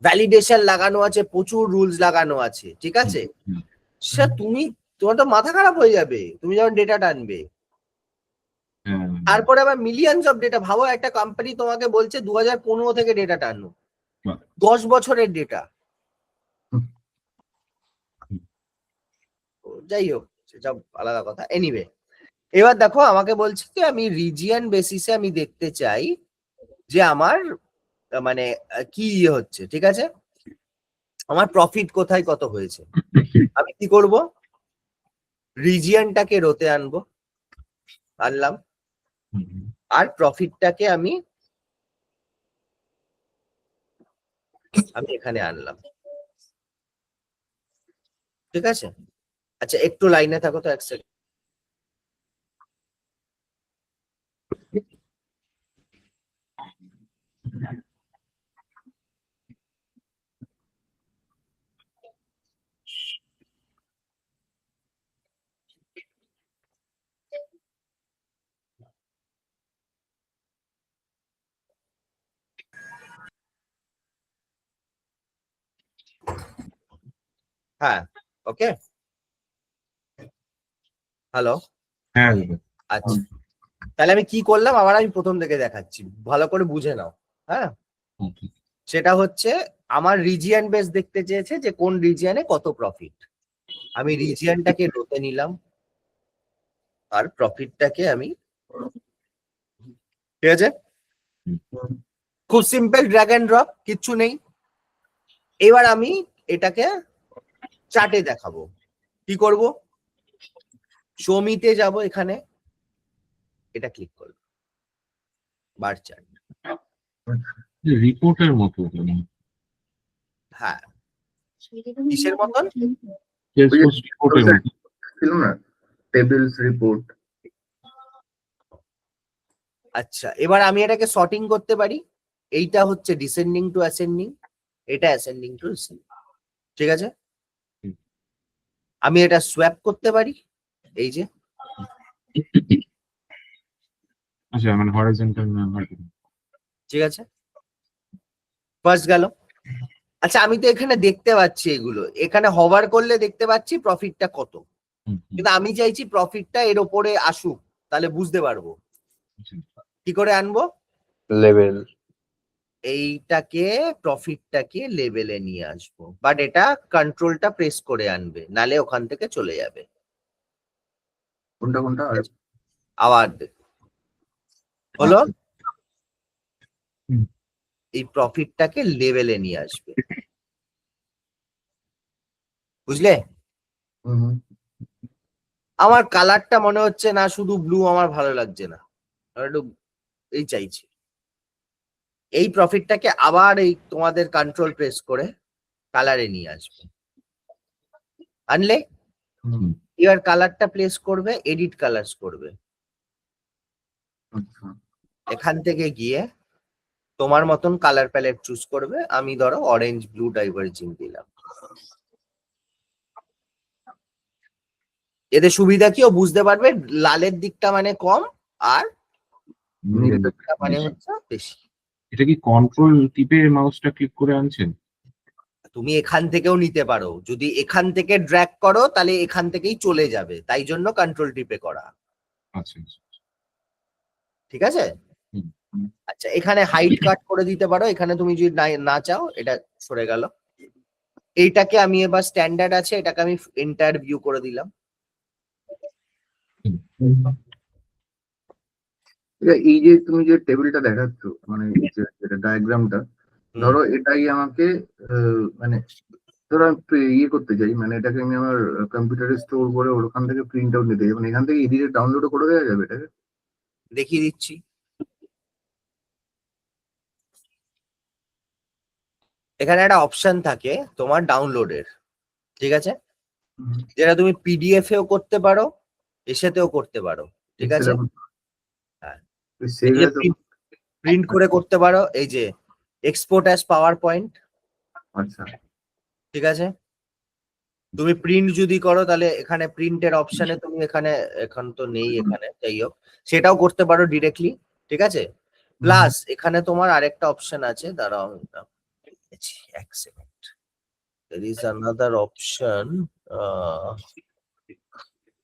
ভ্যালিডেশন লাগানো আছে, প্রচুর রুলস লাগানো আছে, ঠিক আছে। হুম। সে তোমার তো মাথা খারাপ হয়ে যাবে তুমি যখন ডেটা টানবে। হ্যাঁ। তারপরে আবার মিলিয়নস অফ ডেটা। ভাবো একটা কোম্পানি তোমাকে বলছে 2015 থেকে ডেটা টানো, বাহ। 10 বছরের ডেটা। হুম। যাই হোক, সেটা আলাদা কথা। এনিওয়ে, এবার দেখো আমাকে বলছে কি আমি রিজিয়ন বেসিসে আমি দেখতে চাই যে আমার মানে কি ইয়ে হচ্ছে, ঠিক আছে, আমার প্রফিট কোথায় কত হয়েছে। আমি কি করব, রিজিয়নটাকে রোতে আনবো, আনলাম। হুম। আর প্রফিটটাকে আমি এখানে আনলাম, ঠিক আছে। আচ্ছা, একটু লাইনে থাকো তো, এক সেকেন্ড। হ্যাঁ, ওকে, হ্যালো। হ্যাঁ দাদা। আচ্ছা, তাহলে আমি কি করলাম আবার আমি প্রথম থেকে দেখাচ্ছি, ভালো করে বুঝে নাও। হ্যাঁ, হুম। সেটা হচ্ছে আমার রিজিয়ন বেস দেখতে চেয়েছে যে কোন রিজিয়নে কত প্রফিট। আমি রিজিয়নটাকে রোতে নিলাম আর প্রফিটটাকে আমি, ঠিক আছে। খুব সিম্পল, ড্র্যাগ এন্ড ড্রপ, কিচ্ছু নেই। এবার আমি এটাকে চার্টে দেখাবো। কি করব, শোমিতে যাব, এখানে এটা ক্লিক করব, বার চার্ট। রিপোর্টের মতো। হ্যাঁ, কিসের মতন? ওই যে সেলসফোর্স রিপোর্টের মতো। ছিল না, টেবিলস রিপোর্ট। আচ্ছা, এবার আমি এটাকে সর্টিং করতে পারি। এইটা হচ্ছে ডিসেন্ডিং টু অ্যাসেন্ডিং, এটা অ্যাসেন্ডিং টু ডিসেন্ডিং, ঠিক আছে। আমি এটা সোয়াপ করতে পারি, এই যে, আচ্ছা, মানে হরাইজন্টাল না ভার্টিক্যাল। ঠিক আছে, ফার্স্ট গেল। আচ্ছা, আমি তো এখানে দেখতে পাচ্ছি এগুলো, এখানে হভার করলে দেখতে পাচ্ছি প্রফিটটা কত, কিন্তু আমি চাইছি প্রফিটটা এর ওপরে আসুক, তাহলে বুঝতে পারবো। কি করে আনবো, লেভেল। এইটাকে প্রফিটটাকে লেভেলে নিয়ে আসবো, বাট এটা কন্ট্রোলটা প্রেস করে আনবে, নালে ওখান থেকে চলে যাবে। কোনটা কোনটা আর আবার হলো, হুম। এই প্রফিটটাকে লেভেলে নিয়ে আসবে, বুঝলে। হুম, আমার কালারটা মনে হচ্ছে না, শুধু ব্লু আমার ভালো লাগছে না, আমার একটু এই চাইছি। এই প্রফিটটাকে আবার এই তোমাদের কন্ট্রোল প্রেস করে কালারে নিয়ে আসবে। আনলে এবার কালারটা প্লেস করবে, এডিট কালার্স করবে। আচ্ছা এখান থেকে গিয়ে তোমার মতন কালার প্যালেট চুজ করবে। আমি ধরো অরেঞ্জ ব্লু ডাইভার্জিং দিলাম। এতে সুবিধা কি, ও বুঝতে পারবে লালের দিকটা মানে কম আর নীলের দিকটা মানে হচ্ছে বেশি। এটা কি কন্ট্রোল টিপে মাউসটা ক্লিক করে আনছেন? তুমি এখান থেকেও নিতে পারো, যদি এখান থেকে ড্র্যাগ করো তাহলে এখান থেকেই চলে যাবে, তাই জন্য কন্ট্রোল টিপে করা। আচ্ছা আচ্ছা। ঠিক আছে। হুম। আচ্ছা, এখানে হাইট কাট করে দিতে পারো, এখানে তুমি যদি না চাও এটা সরে গেল। এইটাকে আমি এবার স্ট্যান্ডার্ড আছে, এটাকে আমি এন্টায়ার ভিউ করে দিলাম। এই যে তুমি যে টেবিলটা দেখাচ্ছ, মানে যেটা ডায়াগ্রামটা, ধরো এটাই আমাকে মানে ধরো আমি ইয়ে করতে চাই, মানে এটাকে আমি আমার কম্পিউটারে স্টোর করে ওখান থেকে প্রিন্ট আউট নিতে চাই, মানে এখান থেকে এডিটে ডাউনলোড করে দেওয়া যাবে এটাকে? দেখিয়ে দিচ্ছি। এখানে একটা অপশন থাকে তোমার ডাউনলোডের, ঠিক আছে, যেটা তুমি পিডিএফ এও করতে পারো, এসেতেও করতে পারো, ঠিক আছে। হ্যাঁ, প্রিন্ট করে করতে পারো, এই যে এক্সপোর্ট অ্যাজ পাওয়ার পয়েন্ট। আচ্ছা ঠিক আছে। তুমি প্রিন্ট যদি করো তাহলে এখানে প্রিন্টের অপশনে তুমি এখানে, এখন তো নেই এখানে, যাই হোক সেটাও করতে পারো ডিরেক্টলি। ঠিক আছে। প্লাস এখানে তোমার আরেকটা অপশন আছে, দাঁড়াও এক second, there is another option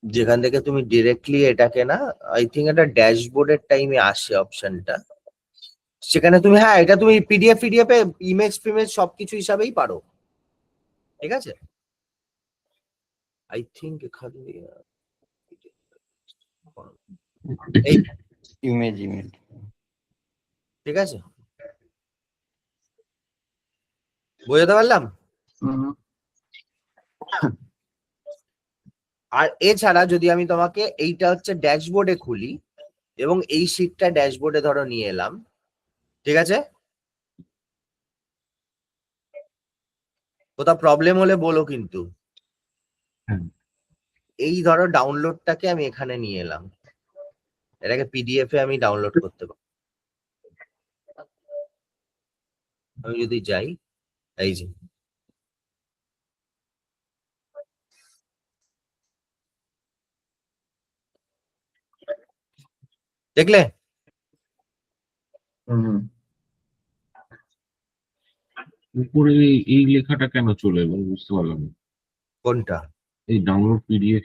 যেখান থেকে তুমি ডিরেক্টলি এটাকে না, আই থিঙ্ক এটা ড্যাশবোর্ডের টাইমে আসে অপশনটা, সেখানে তুমি, হ্যাঁ এটা তুমি পিডিএফ এ ইমেজ ফিমেজ সবকিছু হিসাবেই পারো। ঠিক আছে। আই থিঙ্ক এখানে এই ইমেজ ঠিক আছে, বোঝাতে পারলাম। আর এছাড়া যদি আমি তোমাকে এইটা হচ্ছে ড্যাশবোর্ডে খুলি এবং এই শীটটা ড্যাশবোর্ডে ধরো নিয়ে এলাম, ঠিক আছে, কোথাও প্রবলেম হলে বলো কিন্তু। হ্যাঁ। এই ধরো ডাউনলোডটাকে আমি এখানে নিয়ে এলাম, এটাকে পিডিএফ এ আমি ডাউনলোড করতে পারি। আমি যদি যাই, এই যে দেখলে, উপরে এই লেখাটা কেন চলে এলো বুঝতে পারলাম না। কোনটা? এই ডাউনলোড পিডিএফ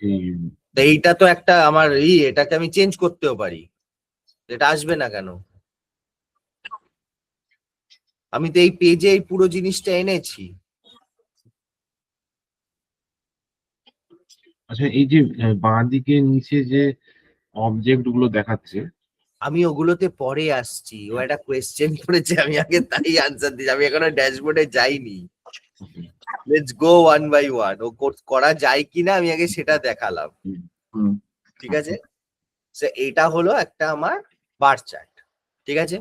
তো এইটা তো একটা আমার এটাকে আমি চেঞ্জ করতেও পারি, এটা আসবে না কেন? আমি তো এই পেজে এই পুরো জিনিসটা এনেছি। আচ্ছা, এই যে বাঁ দিকে নিচে যে অবজেক্ট গুলো দেখাচ্ছে, আমি ওগুলোতে পরে আসছি, ও একটা কোয়েশ্চেন করেছে, আমি আগে তাই আনসার দিচ্ছি, আমি এখনো ড্যাশবোর্ডে যাইনি। Let's go one by one, ও করা যায় কিনা আমি আগে সেটা দেখালাম। ঠিক আছে। এটা হলো একটা আমার বার চার্ট। ঠিক আছে।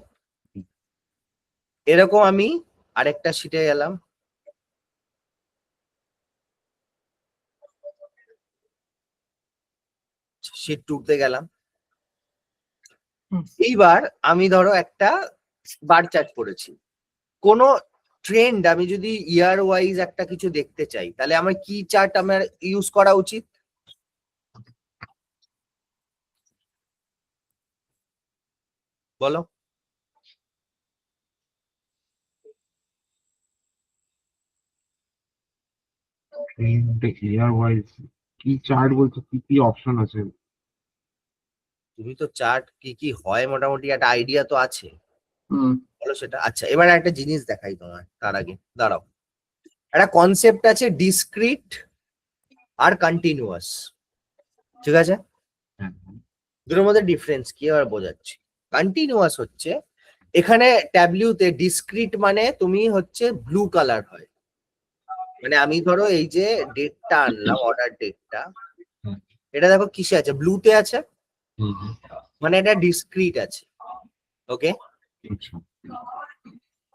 এরকম আমি আরেকটা শিটে গেলাম, শিট 2 তে গেলাম। এইবার আমি ধরো একটা বার চার্ট করেছি, কোন ট্রেন্ড আমি যদি ইয়ার ওয়াইজ একটা কিছু দেখতে চাই, তাহলে আমার কি চার্ট আমার ইউজ করা উচিত? বলো। ইয়ার ওয়াইজ কি চার্ট বলছো, কি কি অপশন আছে? তুমি তো চার্ট কি কি হয় মোটামুটি একটা আইডিয়া তো আছে, বলো সেটা। আচ্ছা, এবার একটা জিনিস দেখাই তোমার, তার আগে দাঁড়াও, একটা কনসেপ্ট আছে ডিসক্রিট আর কন্টিনিউয়াস। ঠিক আছে। দুটোর মধ্যে ডিফারেন্স কি এবার বোঝাচ্ছি। কন্টিনিউয়াস হচ্ছে এখানে ট্যাবলিউতে, ডিসক্রিট মানে তুমি হচ্ছে ব্লু কালার হয়, মানে আমি ধরো এই যে ডেটটা আনলাম, অর্ডার ডেটটা, এটা দেখো কিসে আছে, ব্লুতে আছে, হুম, হুম, মানে এটা ডিসক্রিট আছে। ওকে, আচ্ছা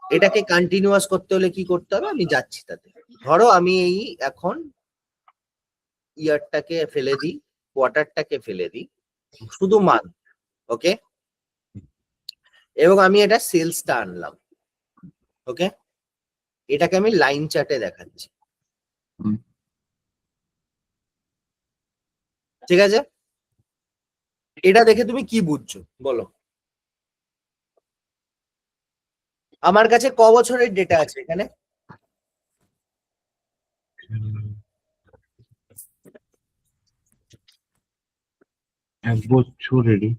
এটাকে কন্টিনিউয়াস করতে হলে কি করতে হবে, আমি যাচ্ছি তাতে। ধরো আমি এই এখন ইয়ারটাকে ফেলে দিই, কোয়ার্টারটাকে ফেলে দিই, শুধু মান। ওকে, এবং আমি এটা সেলসটা আনলাম। ওকে, এটাকে আমি লাইন চার্টে দেখাচ্ছি। হুম। ঠিক আছে, এটা দেখে তুমি কি বুঝছো বলো? আমার কাছে ক বছরের ডেটা আছে এখানে? এক বছরেরই,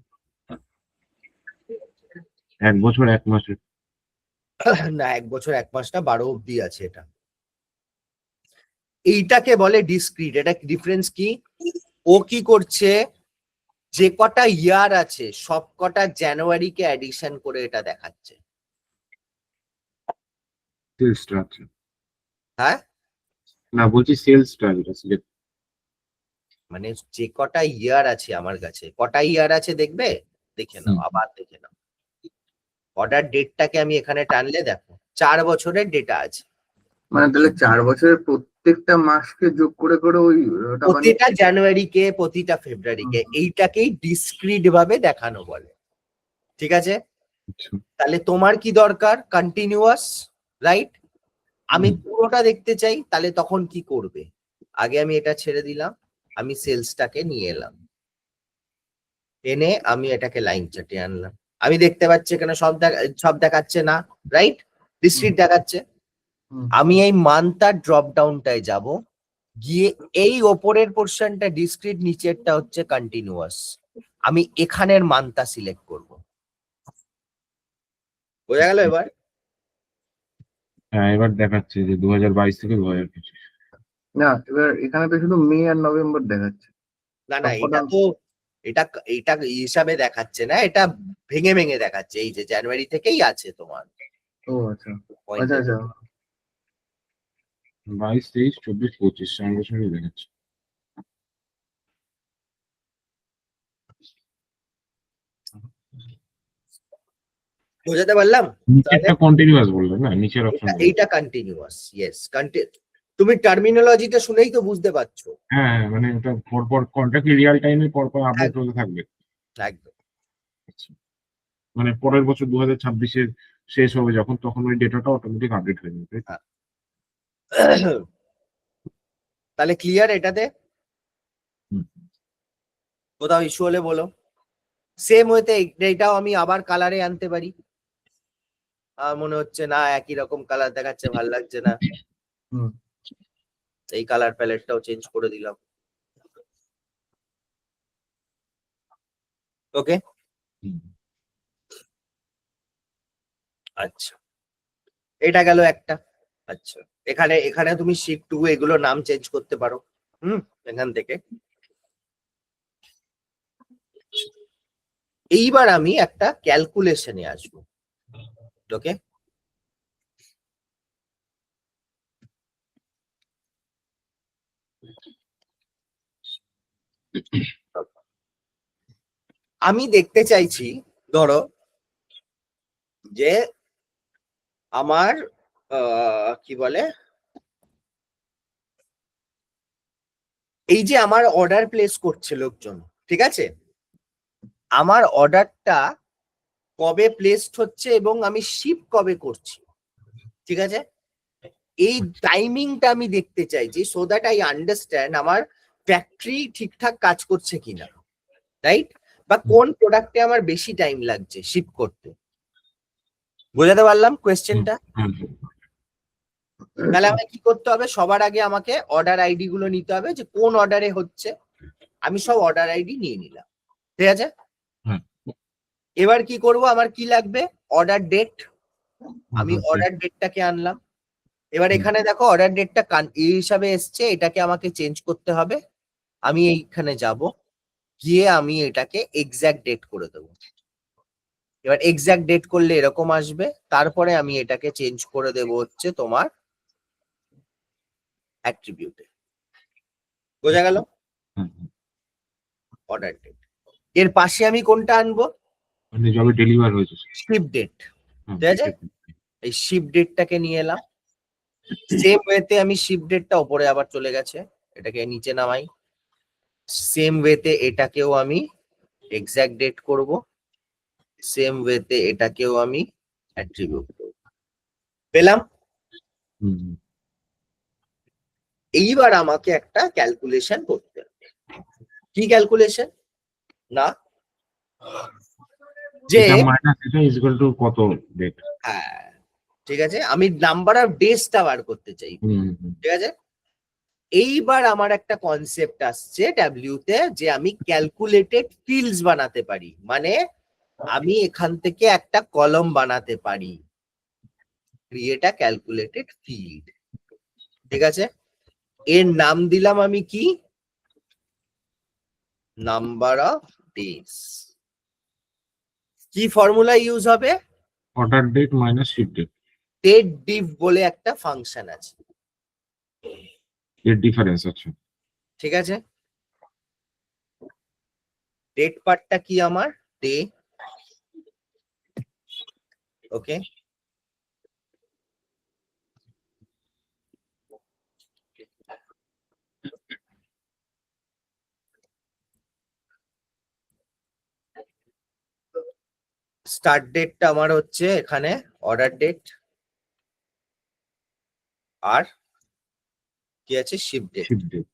1 বছর 1 মাসের। না, 1 বছর 1 মাস না, 12 অব্দি আছে এটা। এইটাকে বলে ডিসক্রিট। এটা ডিফারেন্স কি, ও কি করছে, যে কটা ইয়ার আছে সব কটা জানুয়ারিকে অ্যাডিশন করে এটা দেখাচ্ছে। সেলসটা আছে, হ্যাঁ, না বলছি সেলসটা যেটা সিলেক্ট। মানে যে কটা ইয়ার আছে আমার কাছে, কটা ইয়ার আছে দেখবে, দেখে নাও, আবার দেখে নাও। অর্ডার ডেটটাকে আমি এখানে টানলে দেখো 4 বছরের ডেটা আছে। মানে তাহলে 4 বছরের প্রত্যেকটা মাসকে যোগ করে করে ওই ওটা প্রতিটা জানুয়ারিকে, প্রতিটা ফেব্রুয়ারিকে, হুম। এইটাকেই ডিসক্রিট ভাবে দেখানো বলে। ঠিক আছে, আচ্ছা তাহলে তোমার কি দরকার, কন্টিনিউয়াস, রাইট? আমি হুম। পুরোটা দেখতে চাই, তাহলে তখন কি করবে, আগে আমি এটা ছেড়ে দিলাম, আমি সেলসটাকে নিয়ে এলাম, এনে আমি এটাকে লাইন চার্টে আনলাম। আমি দেখতে পাচ্ছি এখানে সব দেখাচ্ছে না, রাইট? ডিসক্রিট দেখাচ্ছে। হুম। আমি এই মানটার ড্রপ ডাউনটায় যাব, গিয়ে এই ওপরের পোর্শনটা ডিসক্রিট, নিচেরটা হচ্ছে কন্টিনিউয়াস, আমি এখানের মানটা সিলেক্ট করব। বোঝা গেল এবার? হ্যাঁ এবার দেখাচ্ছে যে 2022 থেকে 2025। না, এবার এখানে তো শুধু মে আর নভেম্বর দেখাচ্ছে। না না, সবকটা এটা তো এটা এটা হিসাবে দেখাচ্ছে না, এটা ভেঙে ভেঙে দেখাচ্ছে। এই যে জানুয়ারি থেকেই আছে তোমার ও আচ্ছা পয়েন্ট। আচ্ছা আচ্ছা 22, 23, 24, 25 4 বছরই দেখাচ্ছে। বোঝাতে পারলাম? তাহলে নিচেরটা কন্টিনিউয়াস বললো না, নিচের অপশন এইটা কন্টিনিউয়াস, ইয়েস। তুমি টার্মিনোলজিটা শুনেই তো বুঝতে পারছো। হ্যাঁ হ্যাঁ, মানে ওটা পরপর কন্ট্রাক্ট রিয়াল টাইমে পরপর আপডেট হতে থাকবে। একদম। আচ্ছা। মানে পরের বছর 2026-এর শেষ হবে যখন, তখন ওই ডেটাটা অটোমেটিক আপডেট হয়ে যাবে। হ্যাঁ। তাহলে ক্লিয়ার এটাতে? হুম। কোথাও ইস্যু হলে বলো। সেম ওয়েতে এটাও আমি আবার কালারে আনতে পারি। মনে হচ্ছে না একই রকম কালার দেখাচ্ছে, ভালো লাগছে না, হুম। এই কালার প্যালেটটাও চেঞ্জ করে দিলাম। ওকে, হুম। আচ্ছা, এটা গেল একটা। আচ্ছা, এখানে এখানে তুমি শিফট 2 এগুলো নাম চেঞ্জ করতে পারো। এখান থেকে এইবার আমি একটা ক্যালকুলেশনে আসবো। ওকে, আমি দেখতে চাইছি, ধরো যে আমার কি বলে, এই যে আমার অর্ডার প্লেস করছে লোকজন, ঠিক আছে, আমার অর্ডারটা কবে প্লেসড হচ্ছে এবং আমি শিপ কবে করছি, ঠিক আছে, এই টাইমিংটা আমি দেখতে চাইছি, সো দ্যাট আই আন্ডারস্ট্যান্ড আমার ফ্যাক্টরি ঠিকঠাক কাজ করছে কিনা, রাইট? বা কোন প্রোডাক্টে আমার বেশি টাইম লাগছে শিপ করতে। বোঝাতে পারলাম কোয়েশ্চেনটা? হুম। তাহলে আমাকে কি করতে হবে, সবার আগে আমাকে অর্ডার আইডি গুলো নিতে হবে, যে কোন অর্ডারে হচ্ছে। আমি সব অর্ডার আইডি নিয়ে নিলাম, ঠিক আছে। হুম। এবার কি করব, আমার কি লাগবে, অর্ডার ডেট। আমি অর্ডার ডেটটাকে আনলাম। এবার এখানে দেখো অর্ডার ডেটটা এই হিসাবে এসছে, এটাকে আমাকে চেঞ্জ করতে হবে। আমি এইখানে যাব, গিয়ে আমি এটাকে এক্সাক্ট ডেট করে দেবো। এবার এক্সাক্ট ডেট করলে এরকম আসবে, তারপরে আমি এটাকে চেঞ্জ করে দেব হচ্ছে তোমার অ্যাট্রিবিউটে। বোঝা গেল? হুম। Order date. এর পাশে আমি কোনটা আনবো? মানে যবে ডেলিভার হয়েছে। Ship date. হ্যাঁ, ঠিক আছে, এই শিপ ডেটটাকে নিয়ে এলাম। সেম ওয়েতে আমি শিপ ডেটটা উপরে আবার চলে গেছে, এটাকে নিচে নামাই। সেম ওয়েতে এটাকেও আমি এক্সাক্ট ডেট করব, সেম ওয়েতে এটাকেও আমি অ্যাট্রিবিউট করব। পেলাম? হুম, হুম। এইবার আমাকে একটা ক্যালকুলেশন করতে হবে। কি ক্যালকুলেশন? না, যে এটা মাইনাস এটা ইজ ইকুয়াল টু কত ডেট। হ্যাঁ ঠিক আছে, আমি নাম্বার অফ ডেজটা বার করতে চাই। ঠিক আছে, এইবার আমার একটা কনসেপ্ট আসছে ডাব্লিউতে, যে আমি ক্যালকুলেটেড ফিল্ডস বানাতে পারি, মানে আমি এখান থেকে একটা কলম বানাতে পারি, ক্রিয়েট আ ক্যালকুলেটেড ফিল্ড। ঠিক আছে, এর নাম দিলাম আমি কি? Number of days. কি ফর্মুলা ইউজ হবে? Order date minus ship date, date diff বলে একটা ফাংশন আছে। এর ডিফারেন্স আছে। ঠিক আছে, ডেট পার্টটা কি আমার? ডে। ওকে, স্টার্ট ডেটটা আমার হচ্ছে এখানে অর্ডার ডেট, আর কি আছে? Ship date. Ship date.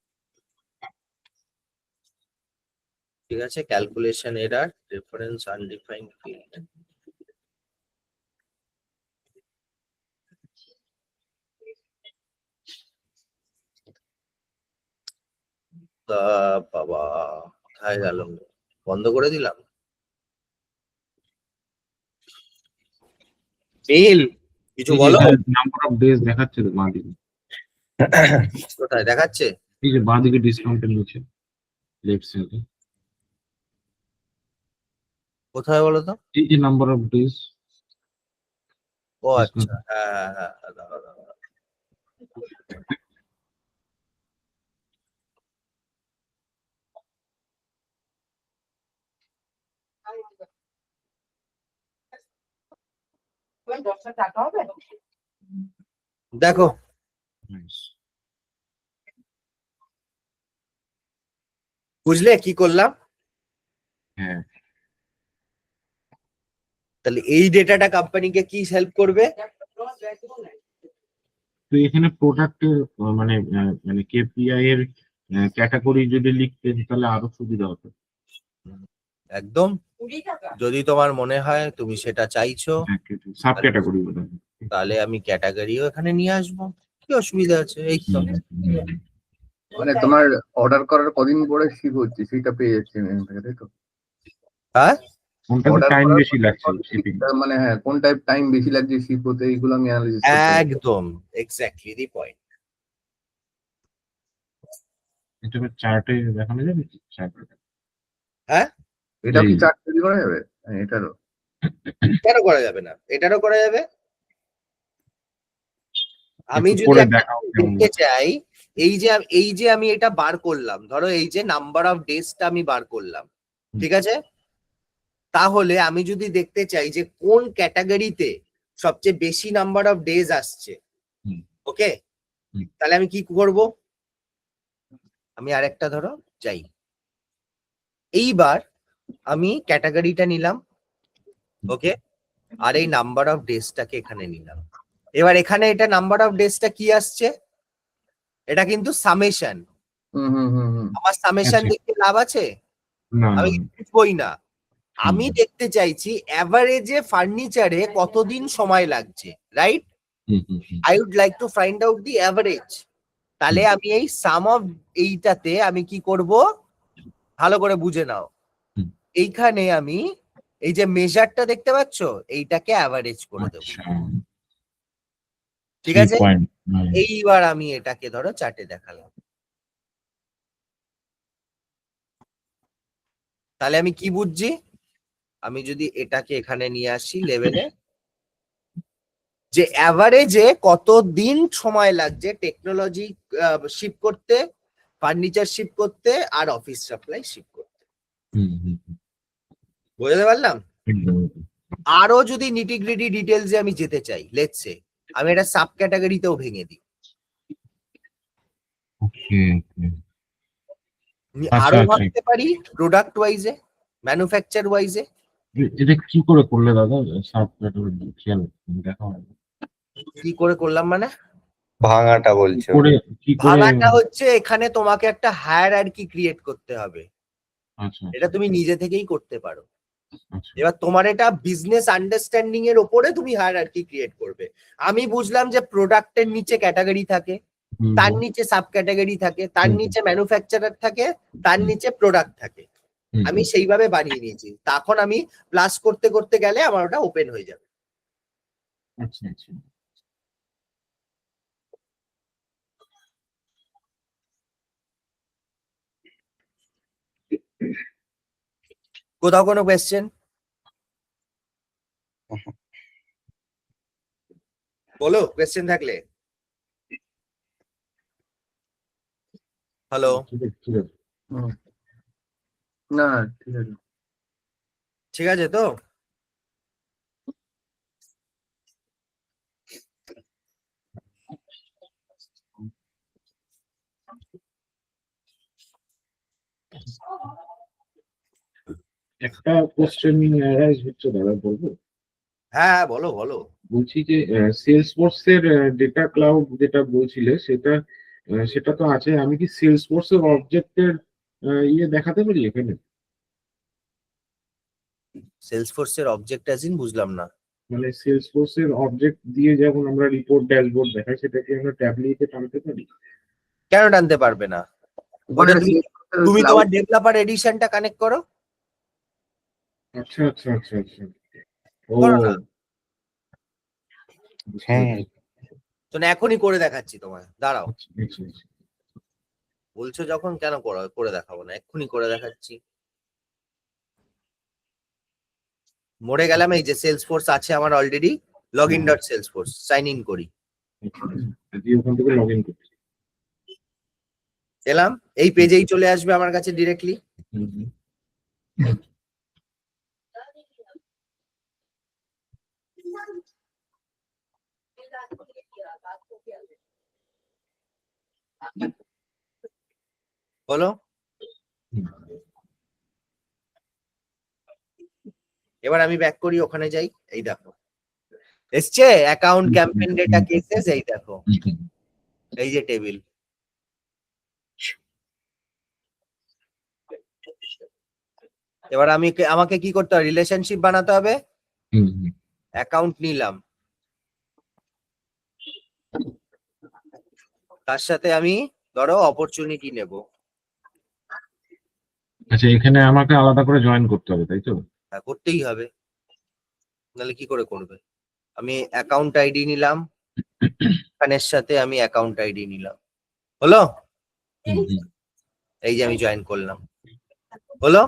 ঠিক আছে, calculation error, reference undefined field. বাবা কোথায় গেল? বন্ধ করে দিলাম। মেল কিছু বলো। নাম্বার অফ ডেজ দেখাচ্ছে তো বাঁ দিকে, কোথায় দেখাচ্ছে? এই যে বাঁ দিকে ডিসকাউন্টের নিচে লেফট সাইডে, কোথায় বলো তো? এই যে নাম্বার অফ ডেজ। ও আচ্ছা, হ্যাঁ হ্যাঁ হ্যাঁ, দাঁড়াও, দাঁড়াও। দেখো বুঝলে কি করলাম? হ্যাঁ, তাহলে এই ডেটাটা কোম্পানিকে কি হেল্প করবে? তো এখানে প্রোডাক্টের মানে মানে কেপিআই এর ক্যাটাগরি যদি লিখতেন তাহলে আরো সুবিধা হতো। একদম, যদি তোমার মনে হয় তুমি সেটা চাইছো, সাব ক্যাটাগরি বলে। তাহলে আমি ক্যাটাগরিও এখানে নিয়ে আসবো, কি অসুবিধা আছে? এই তো। মানে তোমার অর্ডার করার কদিন পরে শিপ হচ্ছে সেটা পেয়ে যাচ্ছে এখান থেকে, তাই তো? হ্যাঁ, কোনটাতে অর্ডার টাইম করার বেশি লাগছে শিপিং? মানে হ্যাঁ, কোন টাইম বেশি লাগছে শিপ হতে, এইগুলো আমি অ্যানালাইসিস করতে পারি। একদম এক্স্যাক্টলি দি পয়েন্ট। এটা চার্টে দেখানো যাবে কি? চার্টে হ্যাঁ, এটা কি চার্ট তৈরি করা যাবে? হ্যাঁ, এটারও কেন করা যাবে না? এটারও করা যাবে। আমি একটু যদি করে একটা দেখাও কেমন দেখতে চাই, এই যে আমি এটা বার করলাম, ধরো এই যে নাম্বার অফ ডেজটা আমি বার করলাম, ঠিক আছে, তাহলে আমি যদি দেখতে চাই যে কোন ক্যাটাগরিতে সবচেয়ে বেশি নাম্বার অফ ডেজ আসছে, হুম। ওকে, হুম। তাহলে আমি কি করব? আমি আরেকটা ধরো যাই, এইবার আমি ক্যাটাগরিটা নিলাম, ওকে, আর এই নাম্বার অফ ডেজটাকে এখানে নিলাম। এবার এখানে এটা নাম্বার অফ ডেজটা কি আসছে? এটা কিন্তু সামেশন। আমার সামেশন আচ্ছা। দেখতে লাভ আছে? না আমি না, বুঝবই না। আমি হুম। দেখতে চাইছি অ্যাভারেজে ফার্নিচারে কতদিন সময় লাগছে, right? Hmm, hmm, hmm. I would like to find out the average. তাহলে আমি এই সাম অফ এইটাতে আমি কি করব? ভালো করে বুঝে নাও, হুম। এইখানে আমি এই যে মেজারটা দেখতে পাচ্ছ, এইটাকে অ্যাভারেজ করে দেবো। আচ্ছা, ঠিক আছে, পয়েন্ট। এইবার আমি এটাকে ধরো চার্টে দেখালাম, তাহলে আমি কি বুঝছি? আমি যদি এটাকে এখানে নিয়ে আসি লেভেলে, যে অ্যাভারেজে কতদিন সময় লাগছে টেকনোলজি শিপ করতে, ফার্নিচার শিপ করতে, আর অফিস সাপ্লাই শিপ করতে। হুম হুম হুম, বুঝতে পারলাম? হুম, আরো যদি নিটিগ্রিটি ডিটেলসে আমি যেতে চাই, লেটস সে আমি এটা সাব ক্যাটাগরিতেও ভেঙে দিই, ওকে ওকে। আমি আচ্ছা আরো আচ্ছা, ভাবতে পারি প্রোডাক্ট ওয়াইজে, ম্যানুফ্যাকচার ওয়াইজে। এটা কি করে করলে দাদা? সাব খেয়াল দেখা হয় না। কি করে করলাম মানে? ভাঙাটা কি বলছো? করে কি করে? ভাঙাটা হচ্ছে এখানে তোমাকে একটা হায়ারার্কি ক্রিয়েট করতে হবে, আচ্ছা এটা আচ্ছা তুমি নিজে থেকেই করতে পারো। আচ্ছা। এবার তোমার এটা বিজনেস আন্ডারস্ট্যান্ডিং এর ওপরে তুমি হায়ারার্কি ক্রিয়েট করবে। আমি বুঝলাম যে প্রোডাক্টের নিচে ক্যাটাগরি থাকে, হুম তার হুম নিচে সাব ক্যাটাগরি থাকে, তার হুম নিচে ম্যানুফ্যাকচারার থাকে, তার হুম, নিচে প্রোডাক্ট থাকে। হুম, আমি সেইভাবে বানিয়ে নিয়েছি, তখন আমি প্লাস করতে করতে গেলে আমার ওটা ওপেন হয়ে যাবে। আচ্ছা আচ্ছা। কোথাও কোনো কোয়েশ্চেন? বলো কোয়েশ্চেন থাকলে। হ্যালো, ঠিক আছে ঠিক আছে। হুম। না না, ঠিক আছে। ঠিক আছে তো? একটা কোশ্চেন রাইজ হচ্ছে দাদা, বলবো? হ্যাঁ হ্যাঁ, বলো বলো। বলছি যে সেলসফোর্স এর ডেটা ক্লাউড যেটা বলছিলে, সেটা সেটা তো আছে। আমি কি সেলসফোর্স এর অবজেক্টের ইয়ে দেখাতে পারি এখানে? সেলসফোর্স এর অবজেক্ট অ্যাজ ইন বুঝলাম না। মানে সেলসফোর্স এর অবজেক্ট দিয়ে যেমন আমরা রিপোর্ট ড্যাশবোর্ড দেখাই, সেটাকে আমরা ট্যাবলেটে টানতে পারি? কেন টানতে পারবে না? ওখানে ওটা একটা তুমি তুমি ক্লাউড তোমার ডেভেলপার এডিশনটা কানেক্ট করো, আচ্ছা আচ্ছা আচ্ছা আচ্ছা। ও করো না? বুঝতে হ্যাঁ, পেরেছি। তো না, এখনই করে দেখাচ্ছি তোমায়, দাঁড়াও। আচ্ছা আচ্ছা আচ্ছা। বলছো যখন, কেন করে দেখাবো না, এক্ষুনি করে দেখাচ্ছি। মরে গেলাম, এই যে সেলসফোর্স আছে আমার already, log in dot Salesforce, sign in করি। আচ্ছা, আচ্ছা। দিয়ে ওখান থেকে লগ ইন করছি। এলাম, এই পেজেই চলে আসবে আমার কাছে ডিরেক্টলি। হুম, হুম। বলো। হুম, এবার আমি ব্যাক করি, ওখানে যাই, এই দেখো এসছে অ্যাকাউন্ট হুম, ক্যাম্পেইন ডেটা হুম, কেসেস, এই দেখো, হুম। এই যে টেবিল। এবার আমাকে কি করতে হবে? রিলেশনশিপ বানাতে হবে। হুম, হুম। অ্যাকাউন্ট নিলাম, তার সাথে আমি ধরো অপরচুনিটি নেব। আচ্ছা, এখানে আমাকে আলাদা করে জয়েন করতে হবে, তাই তো? হ্যাঁ, করতেই হবে, নাহলে কি করে করবে? আমি অ্যাকাউন্ট আইডি নিলাম, এখানের সাথে আমি অ্যাকাউন্ট আইডি নিলাম, হলো? হুম, হুম, এই যে আমি জয়েন করলাম, হলো?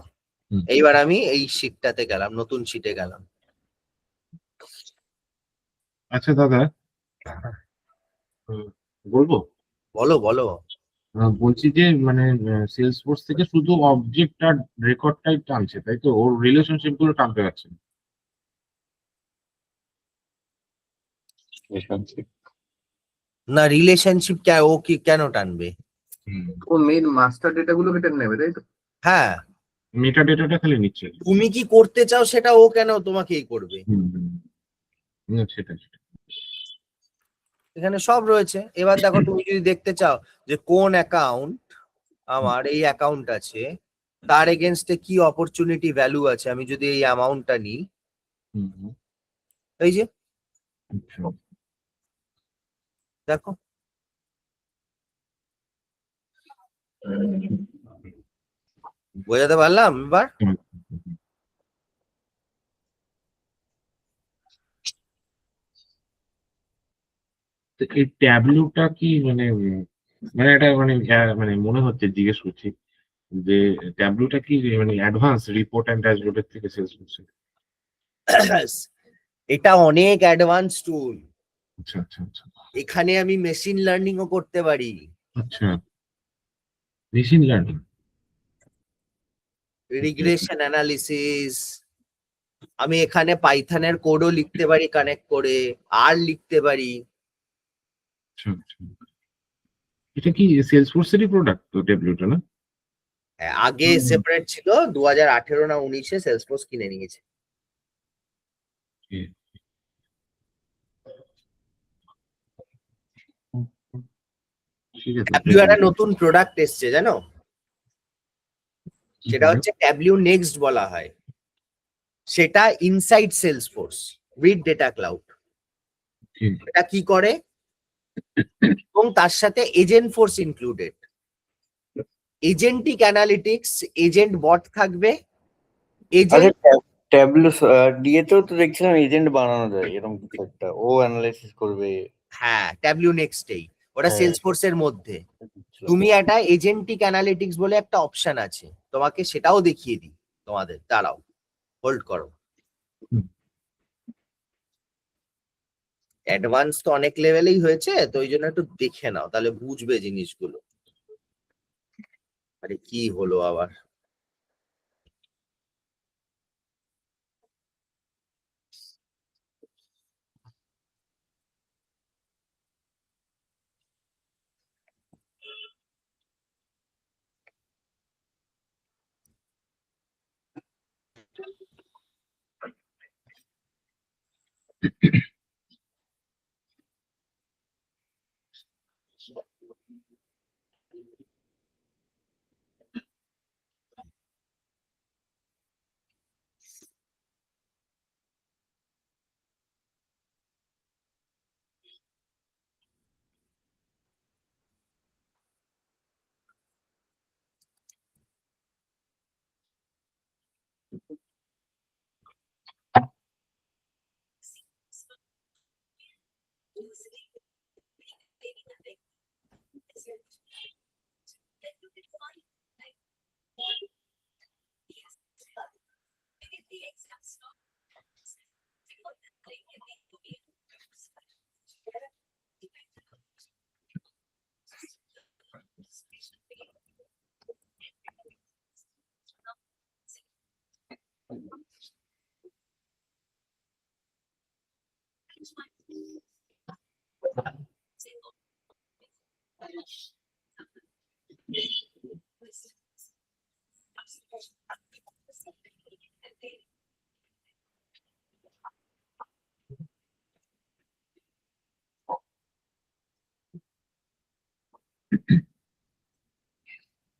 হুম। এইবার আমি এই শিটটাতে গেলাম, নতুন শিটে গেলাম। আচ্ছা দাদা, আহ, বলবো? বলো বলো। বলছি যে মানে সেলসফোর্স থেকে শুধু অবজেক্ট আর রেকর্ডটাই টানছে, তাই তো? ওর রিলেশনশিপ গুলো টানতে পারছে না। না, রিলেশনশিপ ও কি কেন টানবে? হুম। ও মেন মাস্টার ডেটা গুলো কেটে নেবে, তাই তো? হ্যাঁ, মেটা ডেটাটা খালি নিচ্ছে। তুমি কি করতে চাও সেটা ও কেন তোমাকেই করবে? হুম, হুম। সেটা সেটা। এখানে সব রয়েছে। এবার দেখো, তুমি যদি দেখতে চাও যে কোন অ্যাকাউন্ট, আমার এই অ্যাকাউন্ট আছে, তার এগেনস্টে কি অপরচুনিটি ভ্যালু আছে, আমি যদি এই অ্যামাউন্টটা নিই, হুম, হুম। এই যে আচ্ছা। দেখো, বোঝাতে পারলাম এবার? হুম। তো এই ট্যাবলুটা কি মানে মানে এটা মানে মানে মনে হচ্ছে, জিজ্ঞেস করছি যে ট্যাবলুটা কি মানে অ্যাডভান্স রিপোর্ট অ্যান্ড ড্যাশবোর্ডের থেকে সেলস করছে? এটা অনেক অ্যাডভান্স টুল। আচ্ছা আচ্ছা আচ্ছা এখানে আমি মেশিন লার্নিং ও করতে পারি। আচ্ছা। Machine learning? রিগ্রেশন অ্যানালিসিস, আমি এখানে পাইথনের কোডও লিখতে পারি কানেক্ট করে, আর লিখতে পারি। আচ্ছা, আচ্ছা। এটা কি সেলসফোর্সেরই প্রোডাক্ট তো ট্যাবলেটটা, না? আগে সেপারেট ছিল, 2018 না 19-এ সেলসফোর্স কিনে নিয়েছে। ঠিক আছে। ট্যাবলিউ একটা নতুন প্রোডাক্ট এসছে জানো, সেটা হচ্ছে ট্যাবলিউ নেক্সট বলা হয়। সেটা inside Salesforce with data cloud. এটা কি করে, এবং তার সাথে Agentforce included. Agentic analytics, agent bot থাকবে। এজেন্ট ট্যাবলো দিয়েতেও তো দেখছিলাম এজেন্ট বানানো যায়, এরকম কিছু একটা, ও অ্যানালাইসিস করবে। হ্যাঁ, ট্যাবলিউ নেক্সটেই, ওটা হ্যাঁ। সেলসফোর্স এর মধ্যে। তুমি একটা এজেন্টিক অ্যানালিটিক্স বলে একটা অপশন আছে, তোমাকে সেটাও দেখিয়ে দিই তোমাদের। দাঁড়াও, হোল্ড করো। অ্যাডভান্স তো অনেক লেভেলেই হয়েছে, তো ওই জন্য একটু দেখে নাও, তাহলে বুঝবে জিনিসগুলো। আরে কি হলো আবার?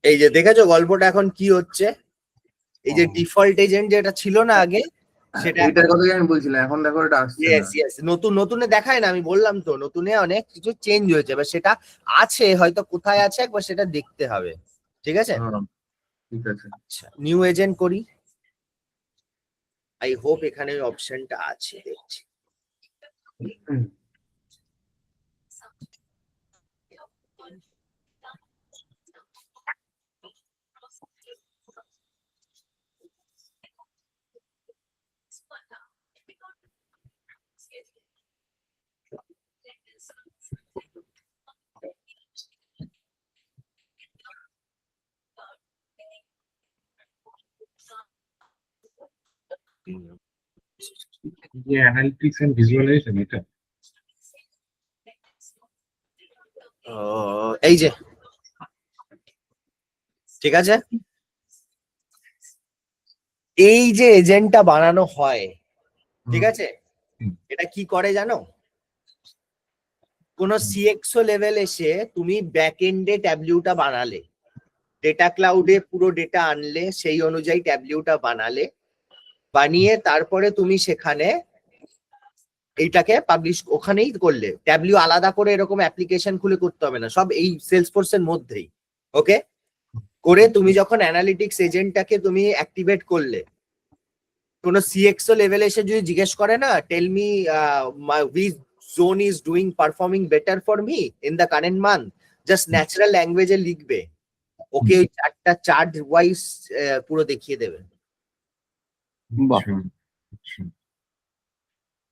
এই যে দেখেছো গল্পটা এখন কি হচ্ছে? এই যে ডিফল্ট এজেন্ট যেটা ছিল না আগে, সেটা এইটার কথাই আমি বলছিলাম, এখন দেখো এটা আসছে না। ইয়েস ইয়েস, নতুনে দেখায় না, আমি বললাম তো নতুনে অনেক কিছু চেঞ্জ হয়েছে। এবার সেটা আছে হয়তো, কোথায় আছে একবার সেটা দেখতে হবে। ঠিক আছে, হ্যাঁ, ঠিক আছে। আচ্ছা নিউ এজেন্ট করি। আই হোপ এখানে ওই অপশনটা আছে, দেখছি। যে অ্যানালিটিক্স এন্ড ভিজুয়ালাইজেশন, এটা এই যে, ঠিক আছে, এই যে এজেন্টটা বানানো হয়, ঠিক আছে, এটা কি করে জানো? কোন সিএক্সও লেভেল এসে তুমি ব্যাক এন্ডে ট্যাবলিউটা বানালে, ডেটা ক্লাউডে পুরো ডেটা আনলে, সেই অনুযায়ী ট্যাবলিউটা বানালে, বানিয়ে তারপরে তুমি সেখানে এইটাকে পাবলিশ ওখানেই করলে। ট্যাবলিউ আলাদা করে এরকম অ্যাপ্লিকেশন খুলে করতে হবে না, সব এই সেলসফোর্স এর মধ্যেই। ওকে, করে তুমি যখন অ্যানালিটিক্স এজেন্টটাকে তুমি অ্যাক্টিভেট করলে, কোন সিএক্সও লেভেল এসে যদি জিজ্ঞেস করে না, tell me which zone is doing performing better for me in the current month, just natural ল্যাঙ্গুয়েজে লিখবে, ওকে ওই চারটা চার্ট ওয়াইজ পুরো দেখিয়ে দেবে। বাহ। আচ্ছা, আচ্ছা।